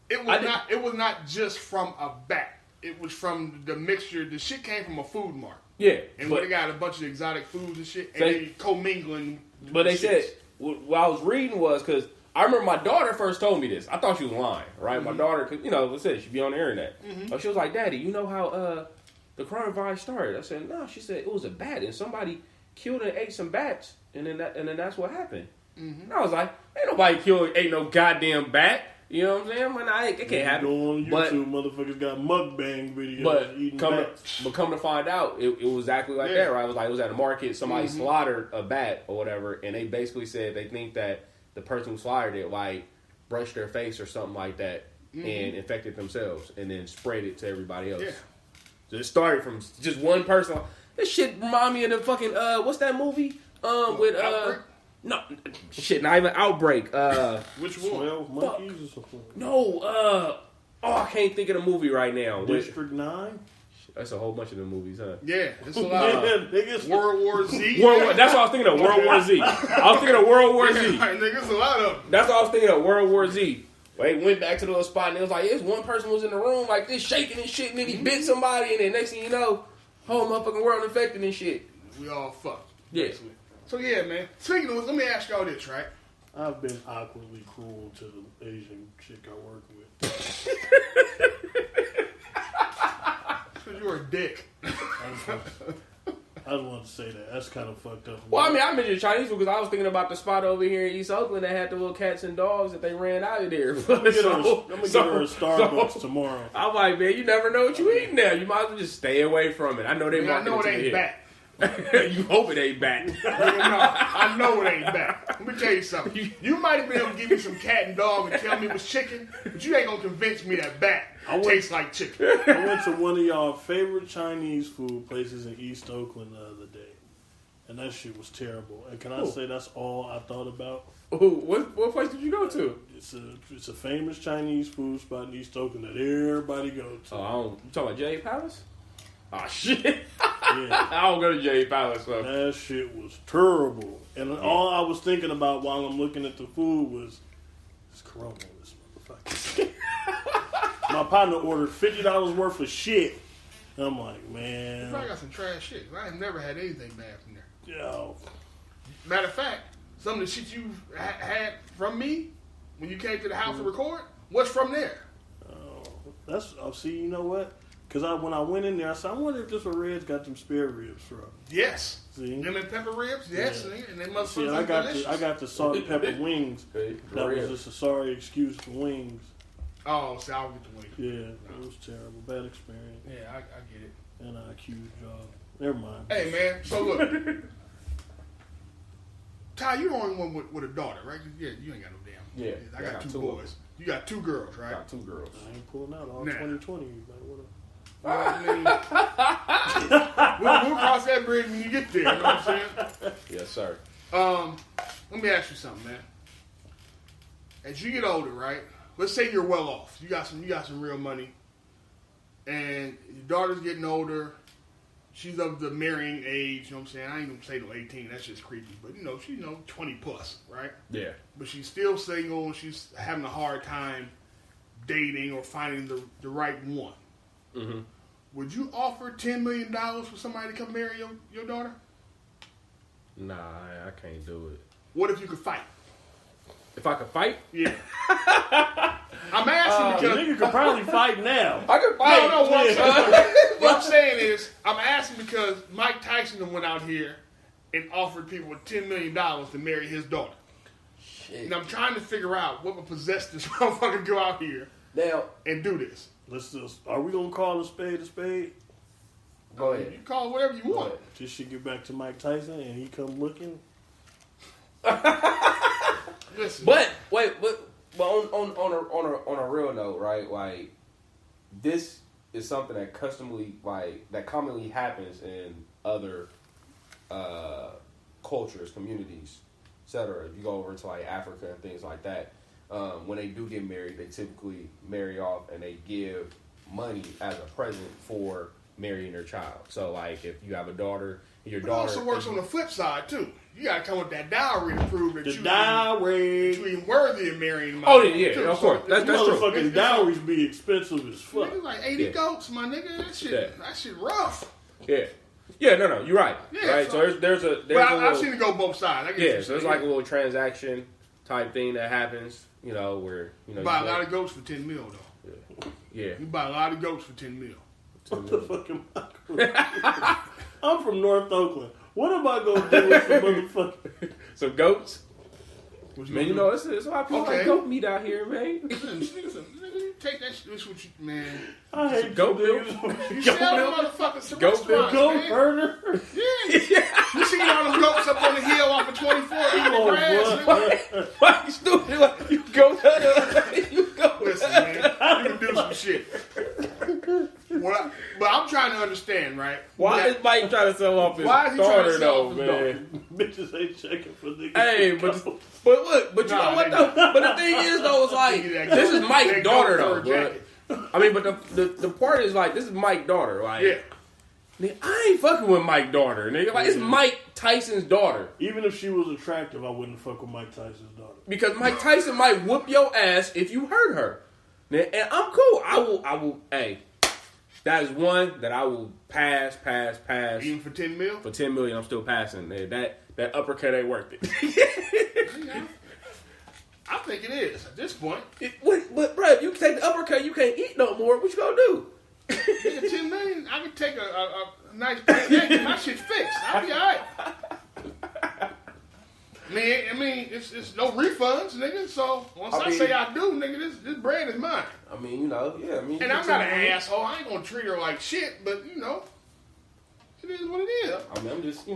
It was not just from a bat. It was from the mixture. The shit came from a food mart. Yeah, And but they got a bunch of exotic foods and shit, and They- they commingling. But they shits. said what I was reading was because I remember my daughter first told me this. I thought she was lying, right? Mm-hmm. My daughter, cause, you know, let's say she be on the internet. She was like, "Daddy, you know how the coronavirus started?" I said, "No." She said it was a bat, and somebody killed and ate some bats, and then that's what happened. And I was like, "Ain't nobody ate no goddamn bat." You know what I'm saying? Man, it can't happen. Go on But- YouTube, motherfuckers got mukbang videos eating bats. come to find out, it was exactly like that, right? It was at a market, somebody slaughtered a bat or whatever, and they basically said they think that the person who slaughtered it, like, brushed their face or something like that and infected themselves and then spread it to everybody else. Yeah. So it started from just one person. This shit remind me of the fucking, what's that movie? With, Outbreak? no, shit, not even Outbreak. Which one? 12 monkeys or something. No, I can't think of the movie right now. District 9? That's a whole bunch of the movies, huh? Yeah, it's a lot. Niggas. World War Z. That's what I was thinking of, World War Z. I was thinking of World War Z. Yeah, nigga, it's a lot of them. That's what I was thinking of, World War Z. They went back to the little spot and it was like, this one person was in the room like this, shaking and shit, and then he bit somebody, and then next thing you know, whole motherfucking world infected and shit. We all fucked. Yeah. Basically. So yeah, man. Speaking of which, let me ask y'all this, right? I've been awkwardly cruel to the Asian chick I work with. Because you're a dick. I just wanted to say that. That's kind of fucked up. Well, I mean, I mentioned Chinese food because I was thinking about the spot over here in East Oakland that had the little cats and dogs that they ran out of there. I'm gonna get her a Starbucks tomorrow. I'm like, man, you never know what you eating now. You might as well just stay away from it. I know they I know market it ain't to back. you hope it ain't back. I know it ain't back. Let me tell you something. You might have been able to give me some cat and dog and tell me it was chicken, but you ain't gonna convince me that bat tastes like chicken. I went to one of y'all favorite Chinese food places in East Oakland the other day, and that shit was terrible. And can I say that's all I thought about? Ooh, what place did you go to? It's a famous Chinese food spot in East Oakland that everybody go to. Oh, you talking about J Palace? Oh shit! Yeah. I don't go to J Palace. So. That shit was terrible. And all I was thinking about while I'm looking at the food was, it's Corona, this motherfucker. My partner ordered $50 worth of shit. And I'm like, You man. probably got some trash shit. I ain't never had anything bad from there. Yo. Matter of fact, some of the shit you had from me when you came to the house to record was from there. See, you know what? Because when I went in there, I said, I wonder if this Red's got them spare ribs from. Yes. See? Them and pepper ribs? Yes. Yeah. And they must See, be I delicious. got the salt and pepper wings. Okay, That was ribs. just a sorry excuse for wings. Oh, so I'll get the wing. Yeah, it was terrible. Bad experience. Yeah, I get it. And I accused y'all. Never mind. Hey, man. So, look. Ty, you're the only one with a daughter, right? Yeah, you ain't got no damn. Yeah, I got two boys. You got two girls, right? Got two girls. I ain't pulling out all Nah. 2020. But what Well, I mean, we'll cross that bridge when you get there. You know what I'm saying? Yes, sir. Let me ask you something, man. As you get older, right? Let's say you're well off. You got some real money, and your daughter's getting older. She's of the marrying age. You know what I'm saying? I ain't gonna say no 18. That's just creepy. But she's 20 plus, right? Yeah. But she's still single, and she's having a hard time dating or finding the right one. Mm-hmm. Would you offer $10 million for somebody to come marry your daughter? Nah, I can't do it. What if you could fight? If I could fight, Yeah. I'm asking the because nigga could probably fight now. I could fight. no. What I'm saying is, I'm asking because Mike Tyson went out here and offered people $10 million to marry his daughter. Shit. And I'm trying to figure out what would possess this motherfucker to go out here Now, and do this. Are we gonna call a spade a spade? go You ahead. can call it whatever you Go want. ahead. Just should get back to Mike Tyson and he come looking. Listen, But on a real note, right? Like, this is something that commonly happens in other cultures, communities, etc. If you go over to like Africa and things like that, when they do get married, they typically marry off and they give money as a present for marrying their child. So, like, if you have a daughter, your daughter... It also works on the flip side, too. You got to come with that dowry to prove that you ain't worthy of marrying. Oh, yeah, of course. That's true. Motherfucking dowries be expensive as fuck. Nigga, like 80 goats, my nigga. That shit rough. Yeah. Yeah, no, you're right. Yeah, right. So there's I've seen it go both sides. So there's like a little transaction type thing that happens, where you buy a lot of goats for $10 million though. Yeah. You buy a lot of goats for $10 million. What the fucking I'm from North Oakland. What am I gonna do with some motherfucking some goats? Man, it's a lot of people like goat meat out here, man. Take that shit with you, man. I hate goat milk. You sell motherfuckers to goat burner. Yeah. You see all them goats up on the hill off of 24 eating the grass. Why you stupid? Like, you go you go. Listen, man. You can do some shit. But I'm trying to understand, right? Why is Mike trying to sell off his daughter, though, man? Bitches ain't checking for niggas. Hey, but look, you know what, though? But the thing is, though, it's like, this is Mike's daughter, though. I mean, but the part is, like, this is Mike's daughter. Like, yeah. Nigga, I ain't fucking with Mike's daughter, nigga. Like, it's Mike Tyson's daughter. Even if she was attractive, I wouldn't fuck with Mike Tyson's daughter. Because Mike Tyson might whoop your ass if you hurt her. And I'm cool. I will, hey. That is one that I will pass. Even for $10 million? For $10 million, I'm still passing. That uppercut ain't worth it. I think it is at this point. But bro, if you take the uppercut, you can't eat no more. What you gonna do? Nigga, $10 million, I can take a nice pancake. My shit's fixed. I'll be all right. I mean, it's no refunds, nigga. So once I say I do, nigga, this bread is mine. I mean, and I'm not an asshole. I ain't gonna treat her like shit, but it is what it is. I mean, I'm just, she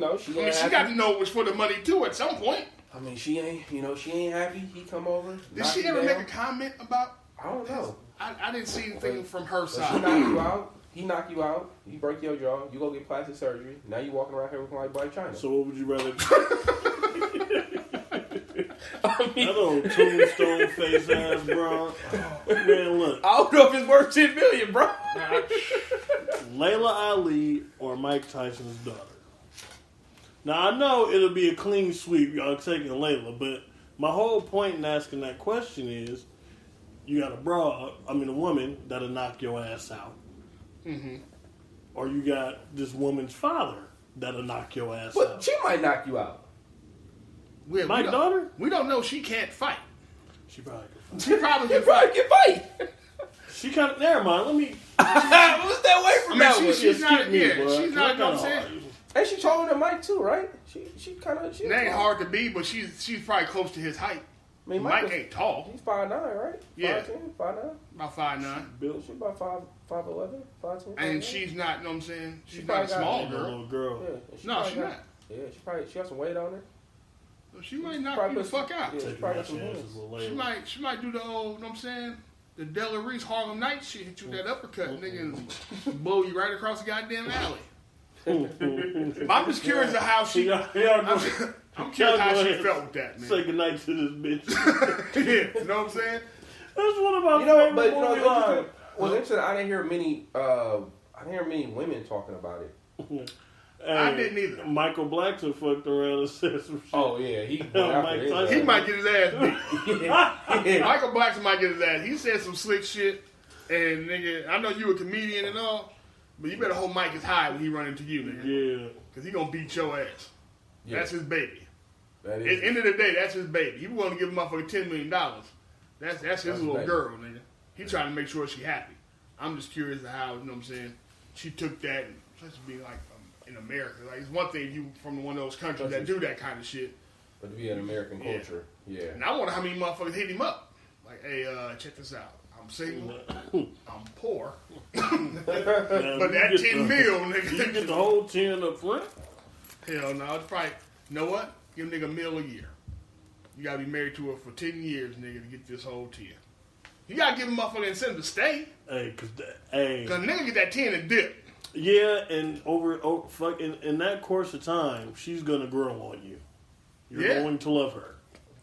got to know it was for the money too at some point. I mean, she ain't happy. He come over. Did she ever make a comment about? I don't know. I didn't see anything from her side. She knock you out. He knock you out. You break your jaw. You go get plastic surgery. Now you walking around here looking like Black China. So what would you rather do? That old tombstone face ass, bro. Man, look. I don't know if it's worth $10 million, bro. Laila Ali or Mike Tyson's daughter. Now, I know it'll be a clean sweep. Y'all taking Laila, but my whole point in asking that question is you got a woman that'll knock your ass out. Mm-hmm. Or you got this woman's father that'll knock your ass out. She might knock you out. My daughter? We don't know. She can't fight. She probably can fight. She probably can fight. She kind of... Never mind. Let me... Let's stay away from that one. She's not... she's not going to say... And she's taller than Mike, too, right? She kind of... It ain't hard to be, but she's probably close to his height. I mean, Mike ain't tall. He's 5'9", right? Yeah. 5'10", 5'9". About 5'9". She's about 5'11", 5'10". And she's not, you know what I'm saying? She's not a small girl. Little girl. Yeah, she's not. Yeah, she got some weight on her. She might knock you the fuck out. Yeah, she might do the old, you know what I'm saying? The Della Reese Harlem Nights shit, hit you with that uppercut, nigga, and blow you right across the goddamn alley. But I'm just curious of how she... I'm curious how she felt with that, man. Say goodnight to this bitch. Yeah, you know what I'm saying? That's one of my favorite movie lines. Well, interesting. I didn't hear many women talking about it. Hey, I didn't either. Michael Blackson fucked around and said some shit. Oh yeah, he might get his ass beat. Michael Blackson might get his ass. He said some slick shit, and nigga, I know you a comedian and all, but you better hold Mike as high when he run into you, nigga. Yeah, because he gonna beat your ass. Yeah. That's his baby. At the end of the day, that's his baby. He willing to give a motherfucker $10 million. That's his little baby. Girl, nigga. He trying to make sure she happy. I'm just curious of how, you know what I'm saying, she took that and supposed to be like in America. Like, it's one thing you from one of those countries that do that kind of shit. But to be an American culture, yeah. And I wonder how many motherfuckers hit him up. Like, hey, check this out. I'm single. I'm poor. But that $10 million, nigga. You get the whole 10 up front? Hell no. It's probably, you know what? Give a nigga $1 million a year. You gotta be married to her for 10 years, nigga, to get this whole 10. You gotta give a motherfucker incentive to stay. Hey, cause a nigga get that 10 and dip. Yeah, and in that course of time, she's gonna grow on you. You're going to love her.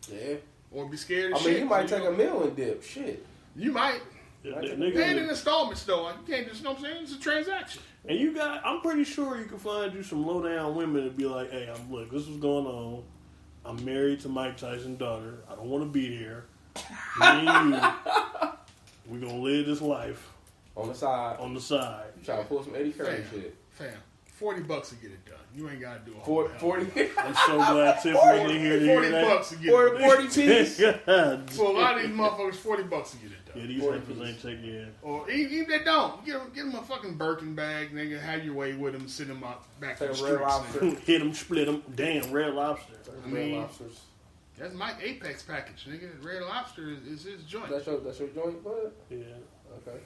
Yeah. or be scared of I shit. mean, you might take a meal and dip. Shit. You might. Yeah, Pay it in installments, though. Like, you can't just, you know what I'm saying? It's a transaction. And I'm pretty sure you can find you some low down women and be like, hey, look, this is going on. I'm married to Mike Tyson's daughter. I don't want to be here. Me and you, we're going to live this life. On the side. Try to pull some Eddie Curry shit. Fam, $40 to get it done. You ain't got to do a 40. I'm so glad Tiffany didn't hear to hear that. $40 to get it done. 40 piece. For a lot of these motherfuckers, $40 to get it done. Yeah, these heifers ain't taking in. Or even if they don't, get them a fucking Birkin bag, nigga. Have your way with them, sit them out back to the streets. Nigga. Hit them, split them. Damn, Red Lobster. Red Lobsters. That's Mike Apex package, nigga. Red Lobster is his joint. That's your joint, bud? Yeah. Okay.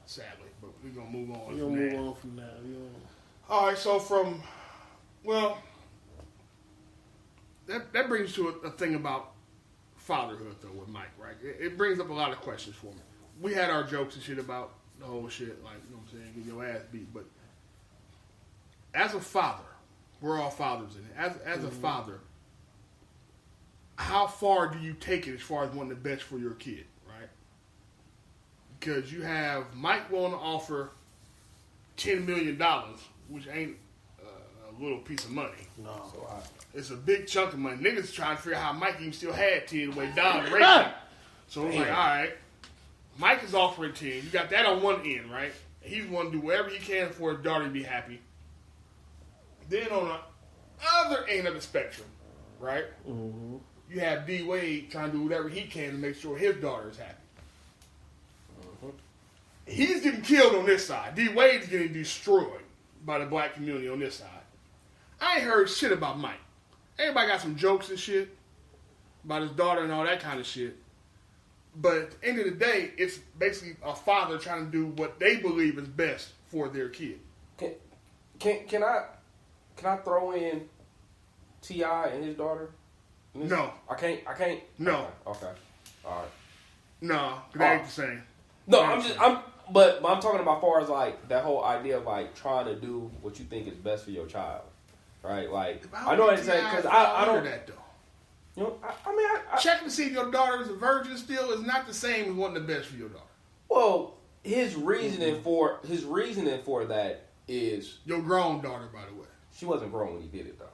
Sadly, but we're gonna move on. We're gonna move on from that. All right, so that brings to a thing about fatherhood, though, with Mike, right? It brings up a lot of questions for me. We had our jokes and shit about the whole shit, like, you know what I'm saying, get your ass beat. But as a father, we're all fathers in it. As a father, how far do you take it as far as wanting the best for your kid, right? Because you have Mike willing to offer $10 million, which ain't a little piece of money. No. So it's a big chunk of money. Niggas trying to figure out how Mike even still had 10 the way Don raised him. So it's like, all right, Mike is offering 10. You got that on one end, right? He's going to do whatever he can for his daughter to be happy. Then on the other end of the spectrum, right? Mm-hmm. You have D Wade trying to do whatever he can to make sure his daughter is happy. Mm-hmm. He's getting killed on this side. D Wade's getting destroyed by the black community on this side. I ain't heard shit about Mike. Everybody got some jokes and shit about his daughter and all that kind of shit. But at the end of the day, it's basically a father trying to do what they believe is best for their kid. Can I throw in T.I. and his daughter? No. I can't. No. Okay. All right. No, they ain't the same. No, but I'm talking about far as like that whole idea of like trying to do what you think is best for your child, right? Like I know what I'm saying because I don't. That though. You know, I checking to see if your daughter is a virgin still is not the same as wanting the best for your daughter. Well, his reasoning for that is your grown daughter, by the way. She wasn't grown when he did it though.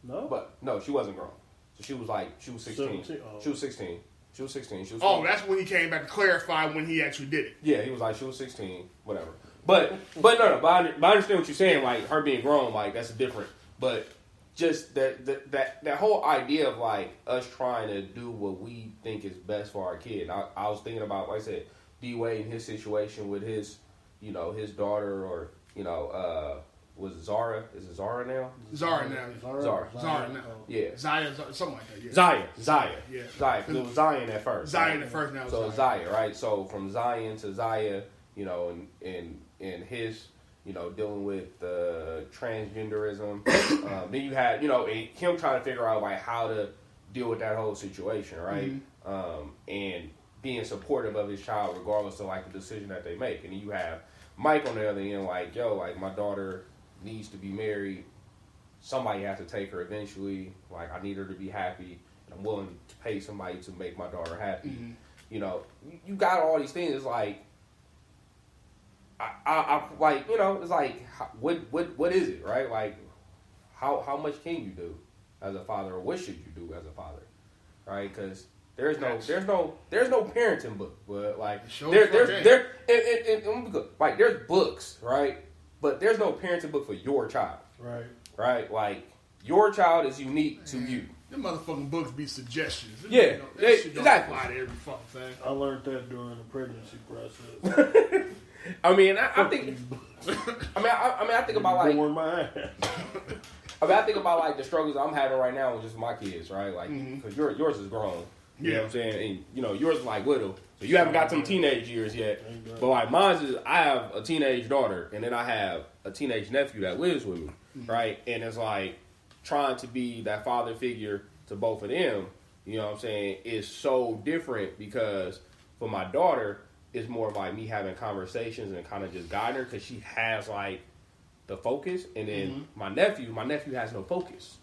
No. But no, she wasn't grown. So she was 16. 17. Oh. She was 16. She was 16. She was 16. Oh, that's when he came back to clarify when he actually did it. Yeah, he was like, she was 16, whatever. But no, but I understand what you're saying, like, her being grown, like, that's different. But just that whole idea of, like, us trying to do what we think is best for our kid. I was thinking about, like I said, D-Wade and his situation with his, you know, his daughter or, you know, was it Zara? Is it Zara now? Zara now. Zara now. Yeah. Zaya, something like that. Yeah. Zaya. Yeah. Zaya, because it was Zion at first. Zion at first, now so Zaya, right? So from Zion to Zaya, you know, and his, you know, dealing with transgenderism. Then you had, you know, him trying to figure out like how to deal with that whole situation, right? Mm-hmm. And being supportive of his child regardless of like the decision that they make. And then you have Mike on the other end, like, yo, like my daughter needs to be married. Somebody has to take her eventually. Like, I need her to be happy. And I'm willing to pay somebody to make my daughter happy. Mm-hmm. You know, you got all these things. It's like, I like, you know, it's like, what is it, right? Like, how much can you do as a father, or what should you do as a father, right? Because there's no parenting book, but like like there's books, right? But there's no parenting book for your child. Right. Right? Like, your child is unique to you. Them motherfucking books be suggestions. Yeah. You know, that shit don't exactly. apply to every fucking thing. I learned that during the pregnancy process. I mean, I think... I think about, like... I think about, like, the struggles I'm having right now with just my kids, right? Like, because yours is grown. You know what I'm saying? And, you know, yours is, like, little. So you haven't got some teenage years yet. But like mine's is, I have a teenage daughter and then I have a teenage nephew that lives with me, right? And it's like trying to be that father figure to both of them, you know what I'm saying, is so different because for my daughter, it's more of like me having conversations and kind of just guiding her because she has like the focus. And then my nephew has no focus.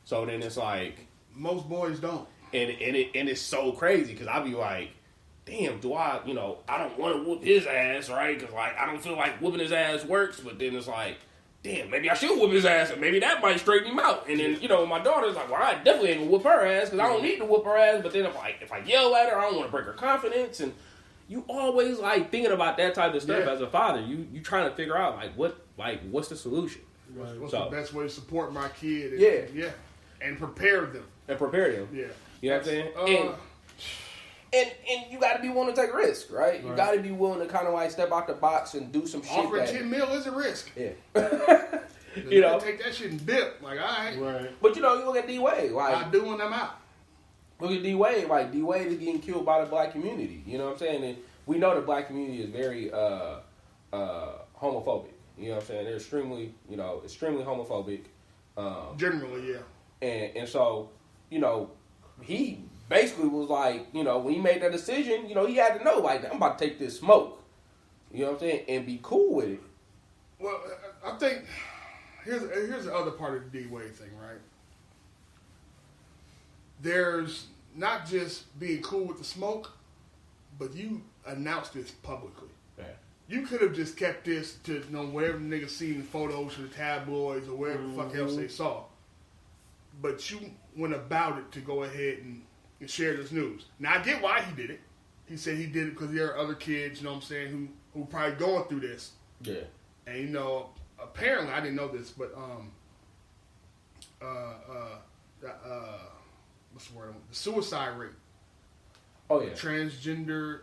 So then it's like... Most boys don't. And it's so crazy because I be like, damn, do I, I don't want to whoop his ass, right? Because, like, I don't feel like whooping his ass works. But then it's like, damn, maybe I should whoop his ass and maybe that might straighten him out. And then, my daughter's like, well, I definitely ain't gonna whoop her ass because I don't need to whoop her ass. But then if I yell at her, I don't want to break her confidence. And you always, like, thinking about that type of stuff as a father. You trying to figure out, what's the solution? What's the best way to support my kid? And, and prepare them. Yeah. You know what I'm saying? And you got to be willing to take a risk, right? You got to be willing to kind of like step out the box and do some shit. Offering $10 million is a risk. Yeah. Take that shit and dip. Like, all right. But you look at D Wade. Like, I do when I'm out. Look at D Wade. Like, D Wade is getting killed by the black community. You know what I'm saying? And we know the black community is very homophobic. You know what I'm saying? They're extremely homophobic. Generally, yeah. And so, he basically was like, when he made that decision, he had to know, like, I'm about to take this smoke. You know what I'm saying? And be cool with it. Well, I think here's the other part of the D-Wade thing, right? There's not just being cool with the smoke, but you announced this publicly. Yeah. You could have just kept this to whatever niggas seen in photos from the tabloids or whatever the fuck else they saw. But you went about it to go ahead and share this news. Now, I get why he did it. He said he did it because there are other kids, who probably going through this. Yeah. And, apparently, I didn't know this, but, what's the word? The suicide rate. Oh, yeah. Transgender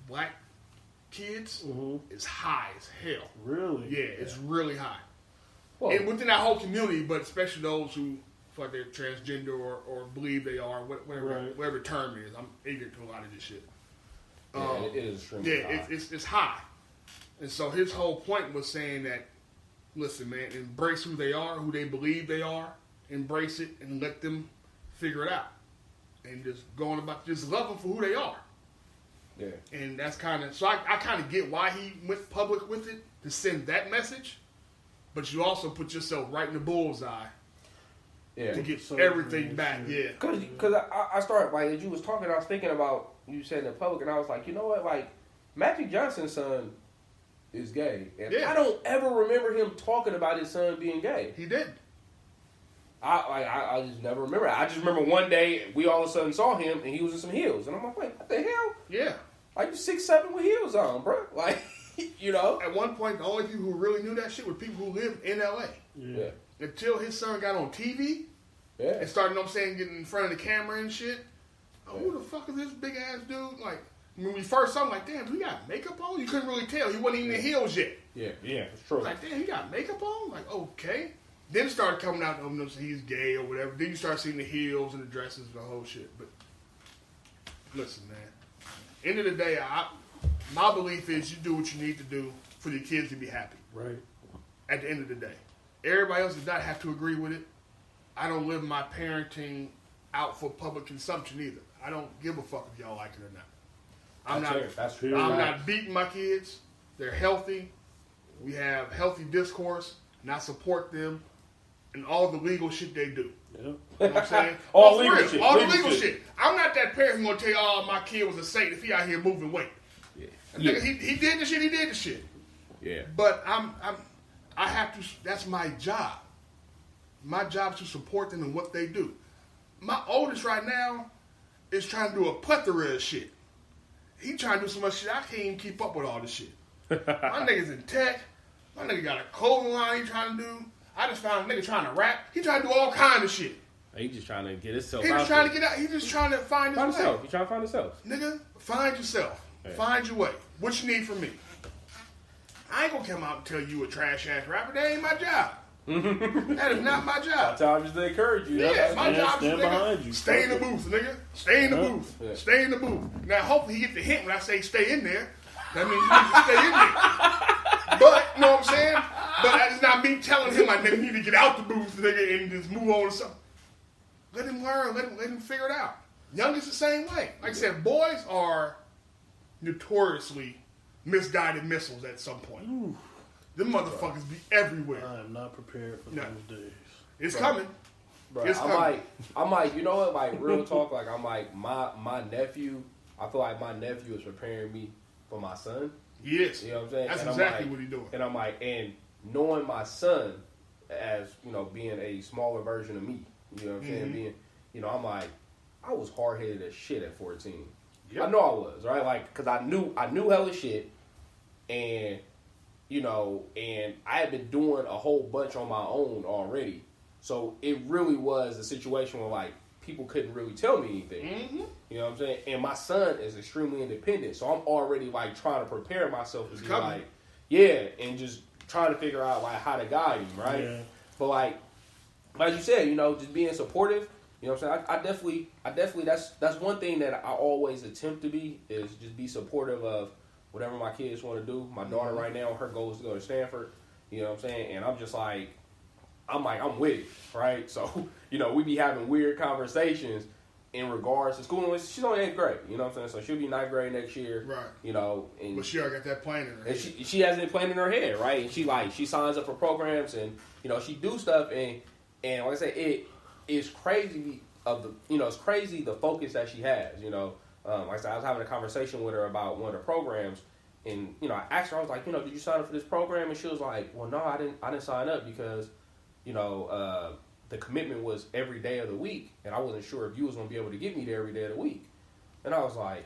black kids is high as hell. Really? Yeah, it's really high. Well, and within that whole community, but especially those who feel like they're transgender or believe they are, whatever the term is. I'm ignorant to a lot of this shit. It is extremely high. It's high. And so his whole point was saying that, listen, man, embrace who they are, who they believe they are, embrace it, and let them figure it out. And just going about, just love them for who they are. Yeah. And that's kind of, so I kind of get why he went public with it, to send that message. But you also put yourself right in the bullseye to get everything back. Yeah. Because I started, like, as you was talking, I was thinking about, you said in public, and I was like, you know what, like, Magic Johnson's son is gay. And I don't ever remember him talking about his son being gay. He did. I just never remember. I just remember one day we all of a sudden saw him and he was in some heels. And I'm like, wait, what the hell? Yeah. Like, you 6'7" with heels on, bro. Like, At one point, the only people who really knew that shit were people who lived in L.A. Yeah. Until his son got on TV and started, getting in front of the camera and shit. Oh, who the fuck is this big ass dude? Like, when we first saw him, like, damn, do he got makeup on? You couldn't really tell. He wasn't even in heels yet. Yeah, it's true. Like, damn, he got makeup on? Like, okay. Then it started coming out, he's gay or whatever. Then you start seeing the heels and the dresses and the whole shit. But listen, man. End of the day, my belief is you do what you need to do for your kids to be happy. Right. At the end of the day. Everybody else does not have to agree with it. I don't live my parenting out for public consumption either. I don't give a fuck if y'all like it or not. That's true. I'm not beating my kids. They're healthy. We have healthy discourse, and I support them in all the legal shit they do. Yep. You know what I'm saying? All legal shit. All the legal shit. I'm not that parent who's going to tell you, oh, my kid was a saint if he out here moving weight. Yeah. He did the shit, Yeah. But I have to, that's my job. My job is to support them in what they do. My oldest right now is trying to do a plethora of shit. He trying to do so much shit, I can't even keep up with all this shit. My nigga's in tech. My nigga got a clothing line he trying to do. I just found a nigga trying to rap. He trying to do all kind of shit. He just trying to get himself out. He just trying to get out. He just trying to find his way. He trying to find himself. Nigga, find yourself. Yeah. Find your way. What you need from me. I ain't gonna come out and tell you a trash ass rapper. That ain't my job. That is not my job. Sometimes they encourage you. Yeah, my job is behind you. Stay in the booth, nigga. Stay in the booth. Yeah. Stay in the booth. Now, hopefully, he get the hint when I say stay in there. That means you need to stay in there. But, you know what I'm saying? But that's not me telling him, like, nigga, you need to get out the booth, nigga, and just move on to something. Let him learn. Let him figure it out. Youngest the same way. Like I said, boys are notoriously misguided missiles at some point. Bro, I'm like, you know what? Like, real talk. Like, I'm like, my nephew. I feel like my nephew is preparing me for my son. Yes, you know what I'm saying. That's and exactly what he's doing. And I'm like, and knowing my son as being a smaller version of me. You know what I'm saying? Being, I'm like, I was hard headed as shit at 14. Yep. I know I was, right? Like, cause I knew hella shit, and and I had been doing a whole bunch on my own already. So it really was a situation where like people couldn't really tell me anything. Mm-hmm. You know what I'm saying? And my son is extremely independent, so I'm already like trying to prepare myself to be like, and just trying to figure out like how to guide him, right? Yeah. But like you said, just being supportive. You know what I'm saying? I definitely that's one thing that I always attempt to be, is just be supportive of whatever my kids want to do. My daughter right now, her goal is to go to Stanford. You know what I'm saying? And I'm just like, I'm with it, right? So, we be having weird conversations in regards to school. She's only 8th grade, you know what I'm saying? So she'll be 9th grade next year. Right. And but she already got that plan in her head. And she has it planned in her head, right? And she signs up for programs and, she do stuff. And like I said, it's crazy it's crazy the focus that she has, like I said, I was having a conversation with her about one of the programs, and I asked her, I was like, did you sign up for this program? And she was like, well, no, I didn't sign up because the commitment was every day of the week, and I wasn't sure if you was gonna be able to get me there every day of the week. And I was like,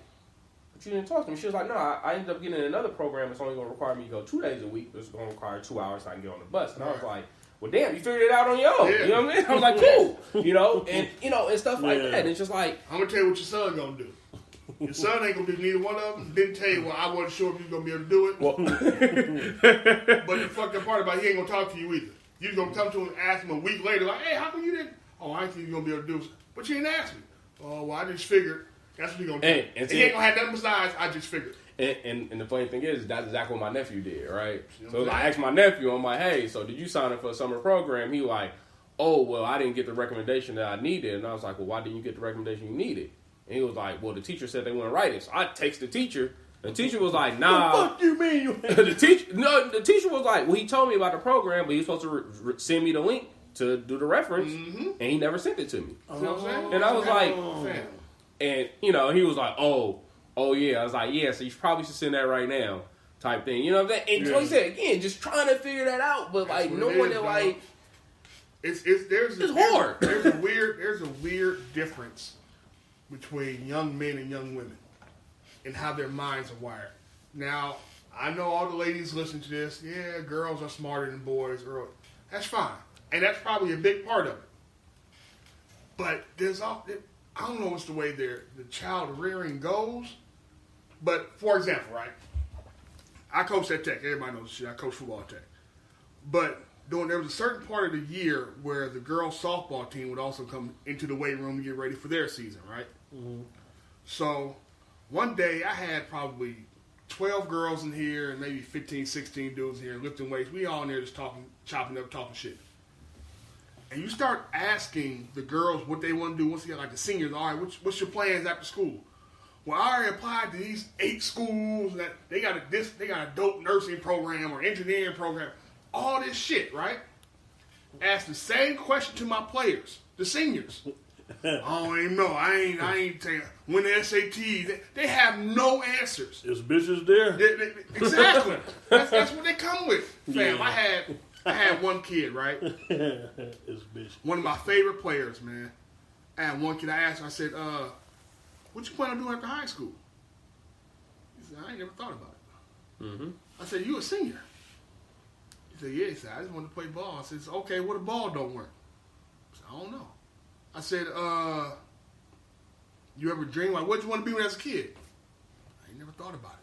but you didn't talk to me. She was like, no, I ended up getting another program. It's only gonna require me to go 2 days a week, but it's gonna require 2 hours so I can get on the bus. And I was like, well, damn, you figured it out on your own. Yeah. You know what I mean? I was like, cool. And stuff like that. And it's just like, I'm gonna tell you what your son gonna do. Your son ain't gonna do neither one of them. Didn't tell you, well, I wasn't sure if you was gonna be able to do it. Well, but the fucked up part about it, he ain't gonna talk to you either. You gonna come to him and ask him a week later, like, hey, how come you didn't? Oh, I didn't think you was gonna be able to do it. But you didn't ask me. Oh, well, I just figured. That's what he gonna do. And he ain't gonna have nothing besides, I just figured. And the funny thing is, that's exactly what my nephew did, right? So I asked my nephew, I'm like, hey, so did you sign up for a summer program? He like, oh, well, I didn't get the recommendation that I needed. And I was like, well, why didn't you get the recommendation you needed? And he was like, well, the teacher said they wouldn't write it. So I text the teacher. The teacher was like, nah. What the fuck you mean? The teacher was like, well, he told me about the program, but he was supposed to send me the link to do the reference, and he never sent it to me. And I was like, and, he was like, oh, yeah. I was like, yeah, so you probably should send that right now type thing. You know what I'm saying? And like I said, again, just trying to figure that out, but like knowing that like it's hard. There's a weird difference between young men and young women and how their minds are wired. Now, I know all the ladies listen to this. Yeah, girls are smarter than boys. That's fine. And that's probably a big part of it. But I don't know what's the way the child rearing goes. But, for example, right? I coach at Tech. Everybody knows this shit. I coach football at Tech. But there was a certain part of the year where the girls' softball team would also come into the weight room to get ready for their season, right? Mm-hmm. So, one day I had probably 12 girls in here and maybe 15, 16 dudes in here lifting weights. We all in there just chopping up, talking shit. And you start asking the girls what they want to do once you get like the seniors. All right, what's your plans after school? Well, I already applied to these 8 schools that they got a dope nursing program or engineering program. All this shit, right? Ask the same question to my players, the seniors. Oh, I ain't know. I ain't saying when the SATs. They have no answers. There's bitches there. Exactly. That's what they come with. Fam, yeah. I had one kid, right? It's bitch. One of my favorite players, man. I had one kid. I asked him. I said, what you plan on doing after high school? He said, I ain't never thought about it. Mm-hmm. I said, you a senior? He said, yeah. He said, I just want to play ball. I said, okay, what if ball don't work? I said, I don't know. I said, you ever dream like what you want to be when as a kid? I ain't never thought about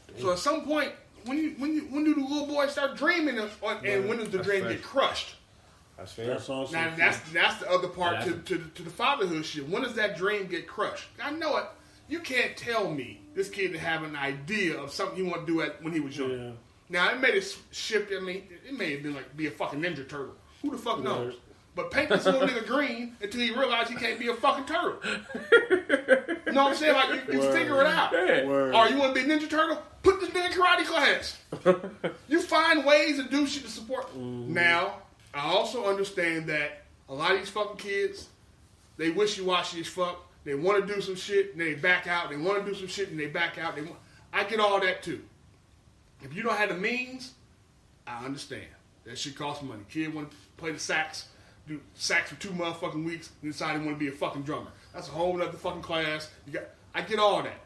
it. Damn. So at some point, when do the little boys start dreaming, and when does the dream get crushed? That's fair. That's awesome. Now that's the other part to the fatherhood shit. When does that dream get crushed? I know it. You can't tell me this kid didn't have an idea of something he wanted to do when he was young. Yeah. Now it made it shift. I mean, it may have been like be a fucking Ninja Turtle. Who the fuck knows? But paint this little nigga green until he realizes he can't be a fucking turtle. You know what I'm saying? Like, you figure it out. Or you want to be a Ninja Turtle? Put this nigga in karate class. You find ways to do shit to support. Mm-hmm. Now, I also understand that a lot of these fucking kids, they wishy-washy as fuck. They want to do some shit, and they back out. They want to do some shit, and they back out. I get all that, too. If you don't have the means, I understand. That shit costs money. Kid want to play the sax, do sax for 2 motherfucking weeks, and decide he want to be a fucking drummer. That's a whole other fucking class. I get all that.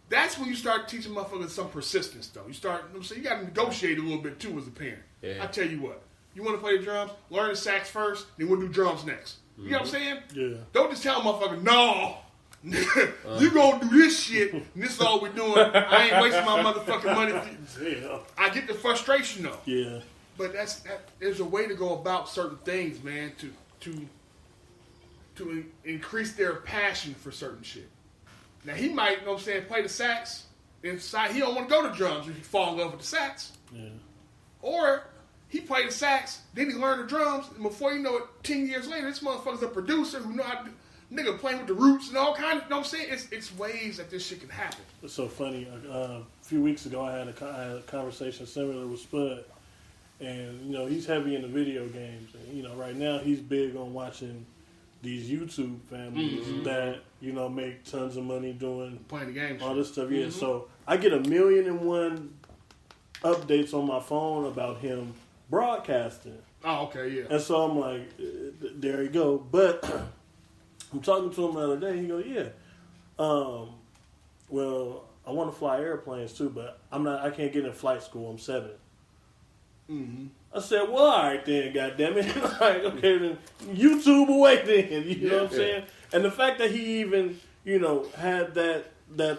That's when you start teaching motherfuckers some persistence, though. You got to negotiate a little bit, too, as a parent. Yeah. I tell you what. You want to play the drums? Learn the sax first, then we'll do drums next. You know what I'm saying? Yeah. Don't just tell a motherfucker, no, you gonna do this shit, and this is all we're doing. I ain't wasting my motherfucking money. Yeah. I get the frustration, though. Yeah. But there's a way to go about certain things, man, to increase their passion for certain shit. Now, he might, you know what I'm saying, play the sax, and decide he don't want to go to drums if he fall in love with the sax. Yeah. Or he played the sax, then he learned the drums, and before you know it, 10 years later, this motherfucker's a producer who know how to do, nigga playing with the roots and all kinds of, you know what I'm saying? It's ways that this shit can happen. It's so funny. A few weeks ago, I had a conversation similar with Spud, and, you know, he's heavy in the video games. And, you know, right now, he's big on watching these YouTube families that, you know, make tons of money doing playing the games, all this stuff. Yeah, so I get 1,000,001 updates on my phone about him broadcasting. Oh, okay, yeah. And so I'm like, there you go. But I'm talking to him the other day. He goes, yeah. Well, I want to fly airplanes too, but I can't get in flight school. I'm 7. Mm-hmm. I said, well, all right then, goddammit. Like, okay, then YouTube away then. You know what I'm saying? And the fact that he even, you know, had that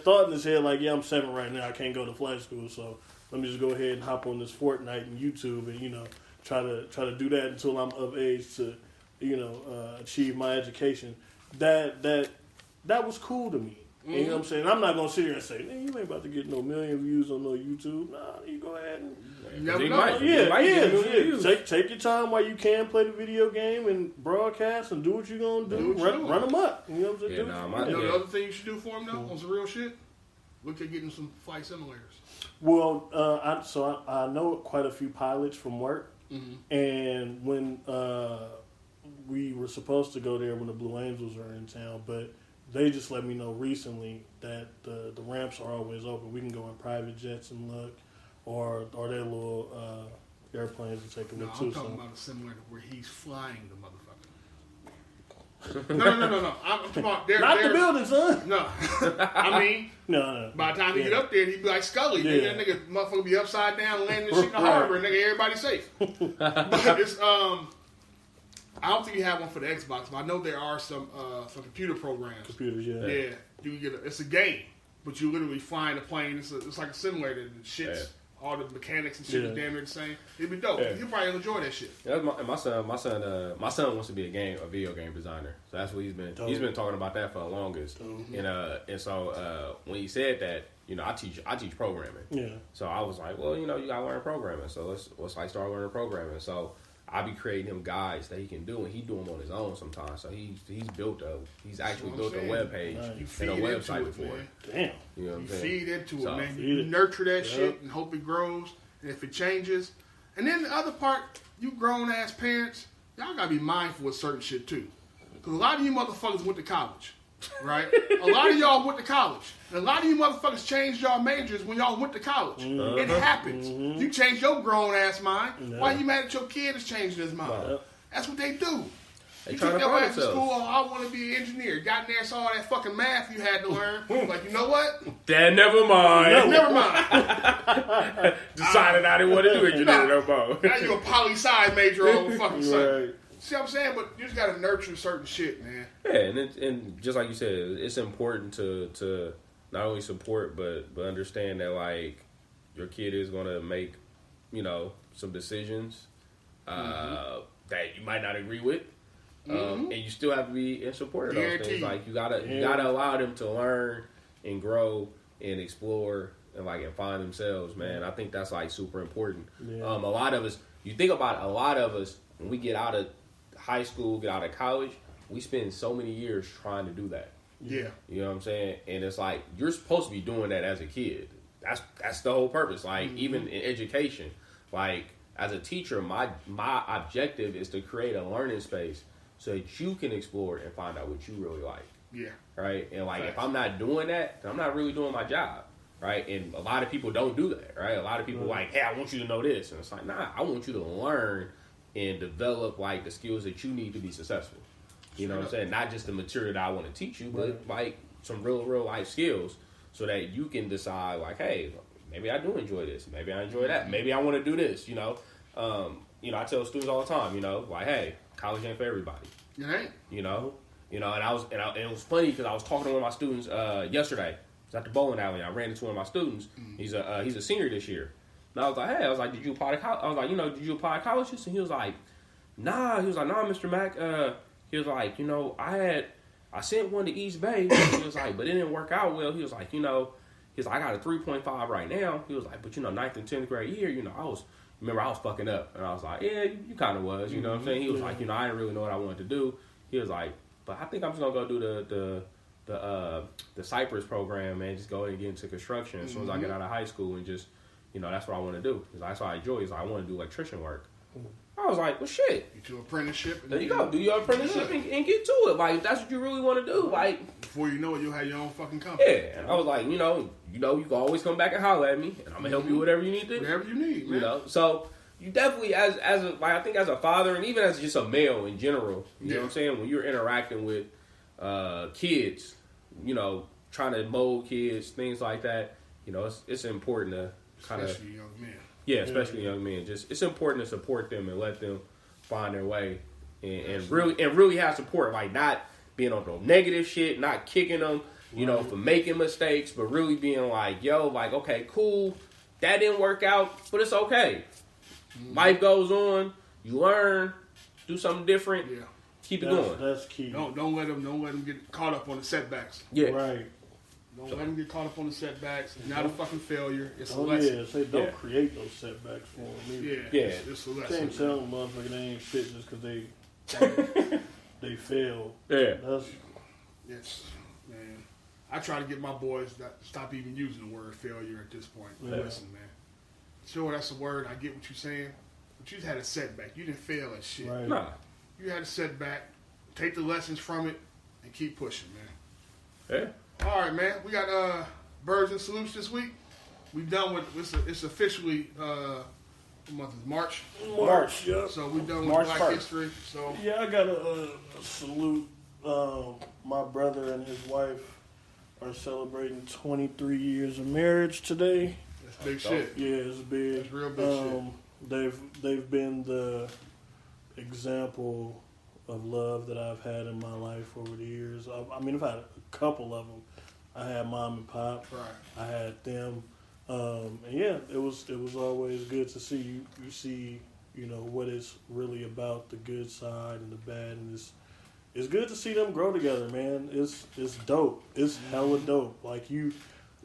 thought in his head, like, yeah, I'm 7 right now. I can't go to flight school, so let me just go ahead and hop on this Fortnite and YouTube and, you know, try to do that until I'm of age to, you know, achieve my education. That was cool to me. Mm-hmm. You know what I'm saying? I'm not going to sit here and say, man, you ain't about to get no 1,000,000 views on no YouTube. Nah, you go ahead and... Take your time while you can play the video game and broadcast and do what you're going to do. Run them up. You know what I'm saying? The other thing you should do for him, though, on some real shit, look at getting some flight simulators. Well, I know quite a few pilots from work, and when we were supposed to go there when the Blue Angels were in town, but they just let me know recently that the ramps are always open. We can go in private jets and look, or their little airplanes and take a look too. I'm talking about a simulator where he's flying the motherfucker. No. I'm talking about not the building, son. No, I mean, no. By the time he get up there, he'd be like Scully. Yeah. That nigga, motherfucker, be upside down, landing this shit in the harbor, and nigga, everybody safe. But it's I don't think you have one for the Xbox, but I know there are some computer programs. Computers, yeah. Yeah, you get it's a game, but you literally flying a plane. It's like a simulator. The shit's all the mechanics and shit is damn near the same. It'd be dope. He'll probably enjoy that shit. Yeah, my son wants to be a video game designer. So that's what he's been talking about that for the longest. And so when he said that, you know, I teach programming. Yeah. So I was like, well, you know, you gotta learn programming. So let's like start learning programming. So I be creating him guides that he can do, and he do them on his own sometimes. So he's actually built a web page and a website before. Damn, you know what I'm saying? Feed into it, man. You nurture that shit and hope it grows. And if it changes, and then the other part, you grown ass parents, y'all gotta be mindful of certain shit too. Because a lot of you motherfuckers went to college, right? A lot of y'all went to college. And a lot of you motherfuckers changed y'all majors when y'all went to college. It happens. You changed your grown ass mind. Why you mad at your kid is changing his mind? That's what they do. You took your ass to school, I want to be an engineer. Got in there, saw all that fucking math you had to learn. Like, you know what? Dad, never mind. Never mind. Decided I didn't want to do engineering no more. Now you a poli-sci major all the fucking sudden. See what I'm saying? But you just got to nurture certain shit, man. Yeah, and just like you said, it's important to not only support, but understand that, like, your kid is going to make, you know, some decisions that you might not agree with. And you still have to be in support of those things. Like, you gotta allow them to learn and grow and explore and find themselves, man. I think that's, like, super important. Yeah. A lot of us, you think about a lot of us, when we get out of high school, get out of college, we spend so many years trying to do that. Yeah. You know what I'm saying? And it's like, you're supposed to be doing that as a kid. That's the whole purpose. Like, even in education, like, as a teacher, my objective is to create a learning space so that you can explore and find out what you really like. Yeah. Right? And like, if I'm not doing that, then I'm not really doing my job. Right? And a lot of people don't do that. Right? A lot of people like, hey, I want you to know this. And it's like, nah, I want you to learn and develop like the skills that you need to be successful. You know what I'm saying? Not just the material that I want to teach you, but like some real life skills so that you can decide like, hey, maybe I do enjoy this. Maybe I enjoy that. Maybe I want to do this, you know. I tell students all the time, you know, like, hey, college ain't for everybody. It ain't. You know, and it was funny because I was talking to one of my students yesterday. I was at the bowling alley. And I ran into one of my students. He's a senior this year. And I was like, hey, did you apply to college? I was like, did you apply to colleges? And he was like, nah. He was like, nah, Mr. Mack. He was like, I sent one to East Bay. He was like, but it didn't work out well. He was like, he's like, I got a 3.5 right now. He was like, but 9th and 10th grade year, I was fucking up. And I was like, yeah, you kind of was, you know what I'm saying? He was like, I didn't really know what I wanted to do. He was like, but I think I'm just going to go do the Cypress program, man. Just go ahead and get into construction as soon as I get out of high school and just, that's what I want to do. That's what I enjoy. He's like, I want to do electrician work. I was like, well, shit. Get your apprenticeship. There you go. Do your apprenticeship and get to it. Like, if that's what you really want to do. Like, before you know it, you'll have your own fucking company. Yeah. And I was like, you can always come back and holler at me, and I'm gonna help you whatever you need to. Whatever you need, man. So you definitely, as I think as a father, and even as just a male in general, you know what I'm saying. When you're interacting with kids, trying to mold kids, things like that, it's important to kind of, especially young men. Yeah, especially young men. Just it's important to support them and let them find their way, and really have support. Like not being on no negative shit, not kicking them, for making mistakes, but really being like, yo, like okay, cool, that didn't work out, but it's okay. Life goes on. You learn, do something different. Yeah, keep it going. That's key. Don't let them get caught up on the setbacks. Yeah, right. Don't let them get caught up on the setbacks. It's not a fucking failure. It's a lesson. lesson. Don't create those setbacks for them. It's a lesson. Can't tell them motherfucker they ain't fit just because they fail. Yeah. Yes, man. I try to get my boys to stop even using the word failure at this point. Yeah. Listen, man. Sure, that's a word. I get what you're saying. But you had a setback. You didn't fail at shit. Right. Nah. You had a setback. Take the lessons from it and keep pushing, man. Yeah. All right, man. We got birds and salutes this week. We've done with it's officially what month is March. March, yeah. So we've done with March Black 1st. History. So yeah, I got a salute. My brother and his wife are celebrating 23 years of marriage today. that's big shit. Yeah, it's big. That's real big shit. They've been the example of love that I've had in my life over the years. I've had a couple of them. I had mom and pop. Right. I had them. And yeah, it was always good to see you see, what it's really about, the good side and the bad, and it's good to see them grow together, man. It's dope. It's hella dope. Like you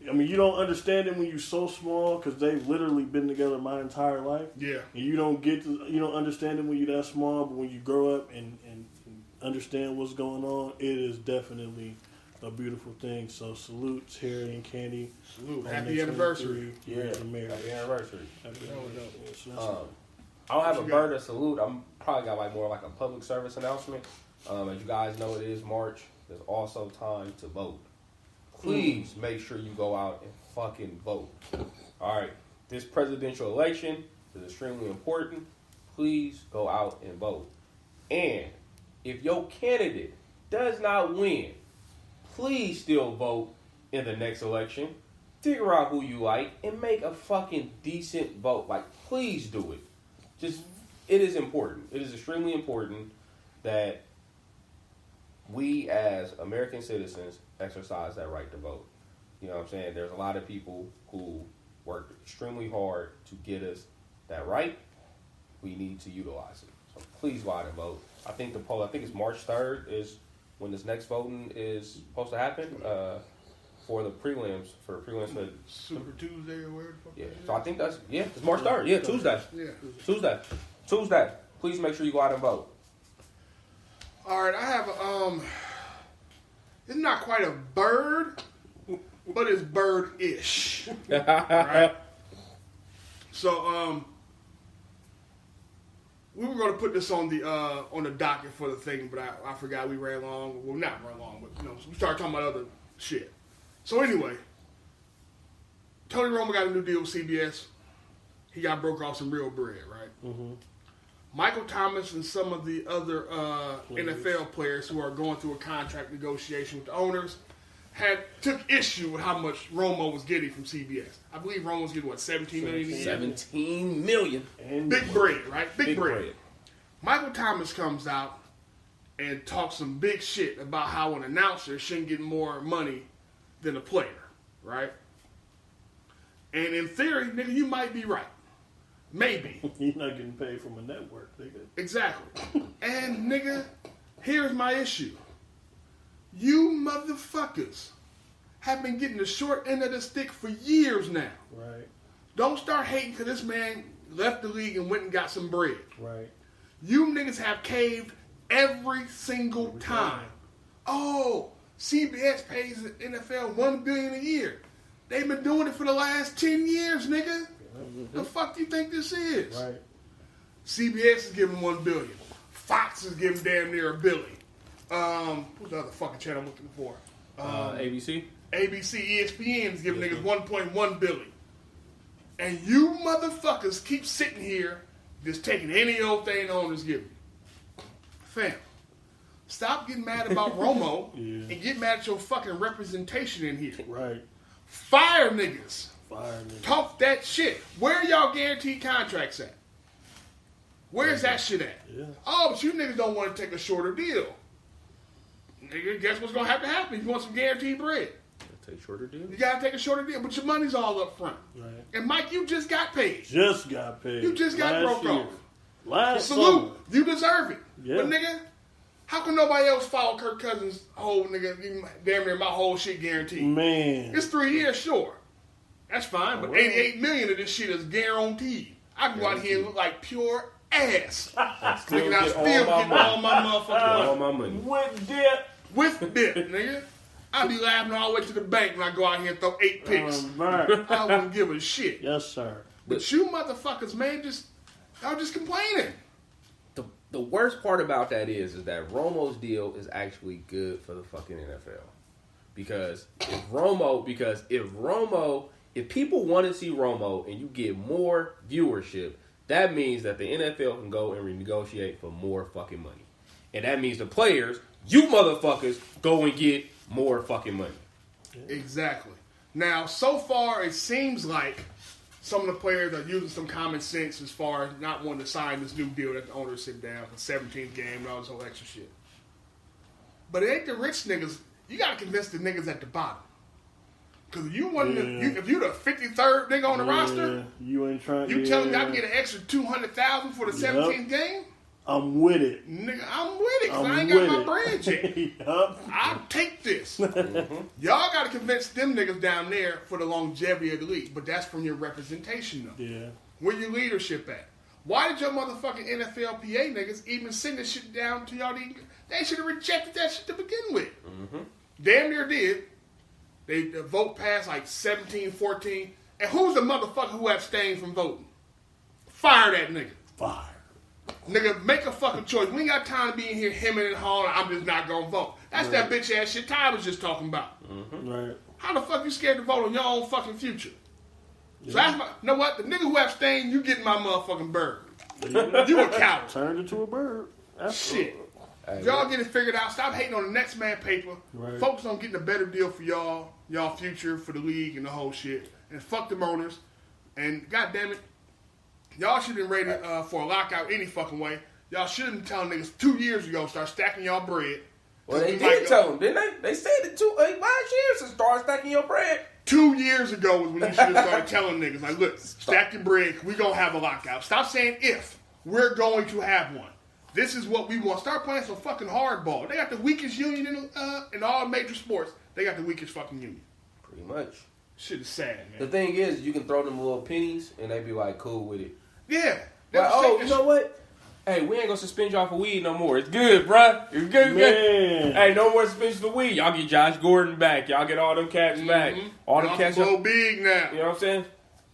don't understand it when you're so small because they've literally been together my entire life. Yeah. And you don't understand it when you're that small, but when you grow up and understand what's going on, it is definitely a beautiful thing. So salutes, Harry and Candy. Salute. Happy anniversary. Years of marriage. Happy anniversary. Happy anniversary. I don't have a bird to salute. I'm probably got more like a public service announcement. As you guys know, it is March. There's also time to vote. Please make sure you go out and fucking vote. All right. This presidential election is extremely important. Please go out and vote. And if your candidate does not win, please still vote in the next election. Figure out who you like and make a fucking decent vote. Like, please do it. It is important. It is extremely important that we as American citizens exercise that right to vote. You know what I'm saying? There's a lot of people who work extremely hard to get us that right. We need to utilize it. So please go out and vote. I think it's March 3rd is when this next voting is supposed to happen for the prelims. For Super Tuesday or whatever the fuck. Yeah. So I think it's March 3rd. Yeah, Tuesday. Yeah. Tuesday. Please make sure you go out and vote. All right, I have it's not quite a bird, but it's bird-ish. Right? So, we were going to put this on the docket for the thing, but I forgot we ran long. Well, not ran long, but we started talking about other shit. So anyway, Tony Romo got a new deal with CBS. He got broke off some real bread, right? Mm-hmm. Michael Thomas and some of the other NFL players who are going through a contract negotiation with the owners took issue with how much Romo was getting from CBS. I believe Romo was getting, $17 million a year? 17 million. Big bread, right? Big bread. Michael Thomas comes out and talks some big shit about how an announcer shouldn't get more money than a player, right? And in theory, nigga, you might be right. Maybe. You're not getting paid from a network, nigga. Exactly. And, nigga, here's my issue. You motherfuckers have been getting the short end of the stick for years now. Right. Don't start hating because this man left the league and went and got some bread. Right. You niggas have caved every single time. Oh, CBS pays the NFL $1 billion a year. They've been doing it for the last 10 years, nigga. The fuck do you think this is? Right. CBS is giving $1 billion. Fox is giving damn near $1 billion. What's the other fucking channel I'm looking for? ABC? ABC, ESPN is giving niggas $1.1 billion. And you motherfuckers keep sitting here just taking any old thing the owners give you. Fam, stop getting mad about Romo and get mad at your fucking representation in here. Right. Fire niggas. Fire niggas. Talk that shit. Where y'all guaranteed contracts at? Where's that shit at? Yeah. Oh, but you niggas don't want to take a shorter deal. Nigga, guess what's gonna have to happen? You want some guaranteed bread. Take shorter deal? You gotta take a shorter deal, but your money's all up front. Right. And Mike, you just got paid. Just got paid. You just got broke off. Last Salute. summer. You deserve it. Yeah. But nigga, how can nobody else follow Kirk Cousins' whole nigga, damn near my whole shit guaranteed? Man. It's 3 years, sure. That's fine, but 88 million of this shit is guaranteed. I can go out here and look like pure ass. Nigga, I still get all my motherfucking all my money. With dip. With dip, nigga. I be laughing all the way to the bank when I go out here and throw 8 picks. I wouldn't give a shit. Yes, sir. But you motherfuckers, man, y'all just complaining. The worst part about that is that Romo's deal is actually good for the fucking NFL. Because if people want to see Romo and you get more viewership, that means that the NFL can go and renegotiate for more fucking money. And that means the players, you motherfuckers, go and get more fucking money. Exactly. Now, so far, it seems like some of the players are using some common sense as far as not wanting to sign this new deal that the owners sit down for 17th game and all this whole extra shit. But it ain't the rich niggas. You got to convince the niggas at the bottom. Because you if you the 53rd nigga on the roster, you ain't trying. You telling me I can get an extra $200,000 for the 17th game? I'm with it. Nigga, I'm with it because I ain't got my bread yet. Yup. I'll take this. Y'all got to convince them niggas down there for the longevity of the league. But that's from your representation, though. Yeah. Where your leadership at? Why did your motherfucking NFLPA niggas even send this shit down to y'all? They should have rejected that shit to begin with. Mm-hmm. Damn near did. The vote passed like 17-14. And who's the motherfucker who abstained from voting? Fire that nigga. Fire. Nigga, make a fucking choice. We ain't got time to be in here hemming and hawing. I'm just not gonna vote. That's that bitch ass shit Ty was just talking about. Mm-hmm. Right. How the fuck you scared to vote on your own fucking future? Yeah. So that's you know what? The nigga who abstained, you getting my motherfucking bird. You a coward. Turned into a bird. Shit. Y'all get it figured out. Stop hating on the next man paper. Right. Focus on getting a better deal for y'all future, for the league and the whole shit. And fuck them owners. And goddamn it, y'all should have been ready for a lockout any fucking way. Y'all should have been telling niggas 2 years ago start stacking y'all bread. Well, they did tell them, didn't they? They said it last year to start stacking your bread. 2 years ago was when you should have started telling niggas, like, look, stack your bread. We gonna have a lockout. Stop saying if. We're going to have one. This is what we want. Start playing some fucking hardball. They got the weakest union in all major sports. They got the weakest fucking union. Pretty much. Shit is sad, man. The thing is, you can throw them little pennies, and they be like, cool with it. Yeah. Like, oh, you know what? Hey, we ain't gonna suspend y'all for weed no more. It's good, bruh. It's good. Man. Hey, no more suspension for weed. Y'all get Josh Gordon back. Y'all get all them cats back. All them cats. Y'all can blow big now. You know what I'm saying?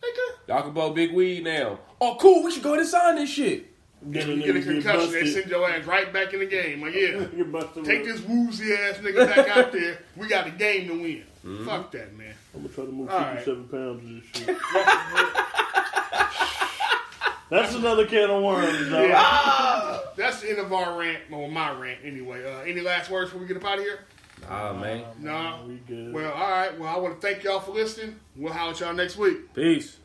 Nigga. Y'all can blow big weed now. Oh, cool. We should go ahead and sign this shit. You get a concussion, they send your ass right back in the game. Like, take this woozy ass nigga back out there. We got a game to win. Mm-hmm. Fuck that, man. I'm gonna try to move 57 pounds of this shit. That's another can of worms, though. Yeah. That's the end of our rant, or my rant, anyway. Any last words before we get up out of here? Man. No. We good. Well, all right. Well, I want to thank y'all for listening. We'll holler at y'all next week. Peace.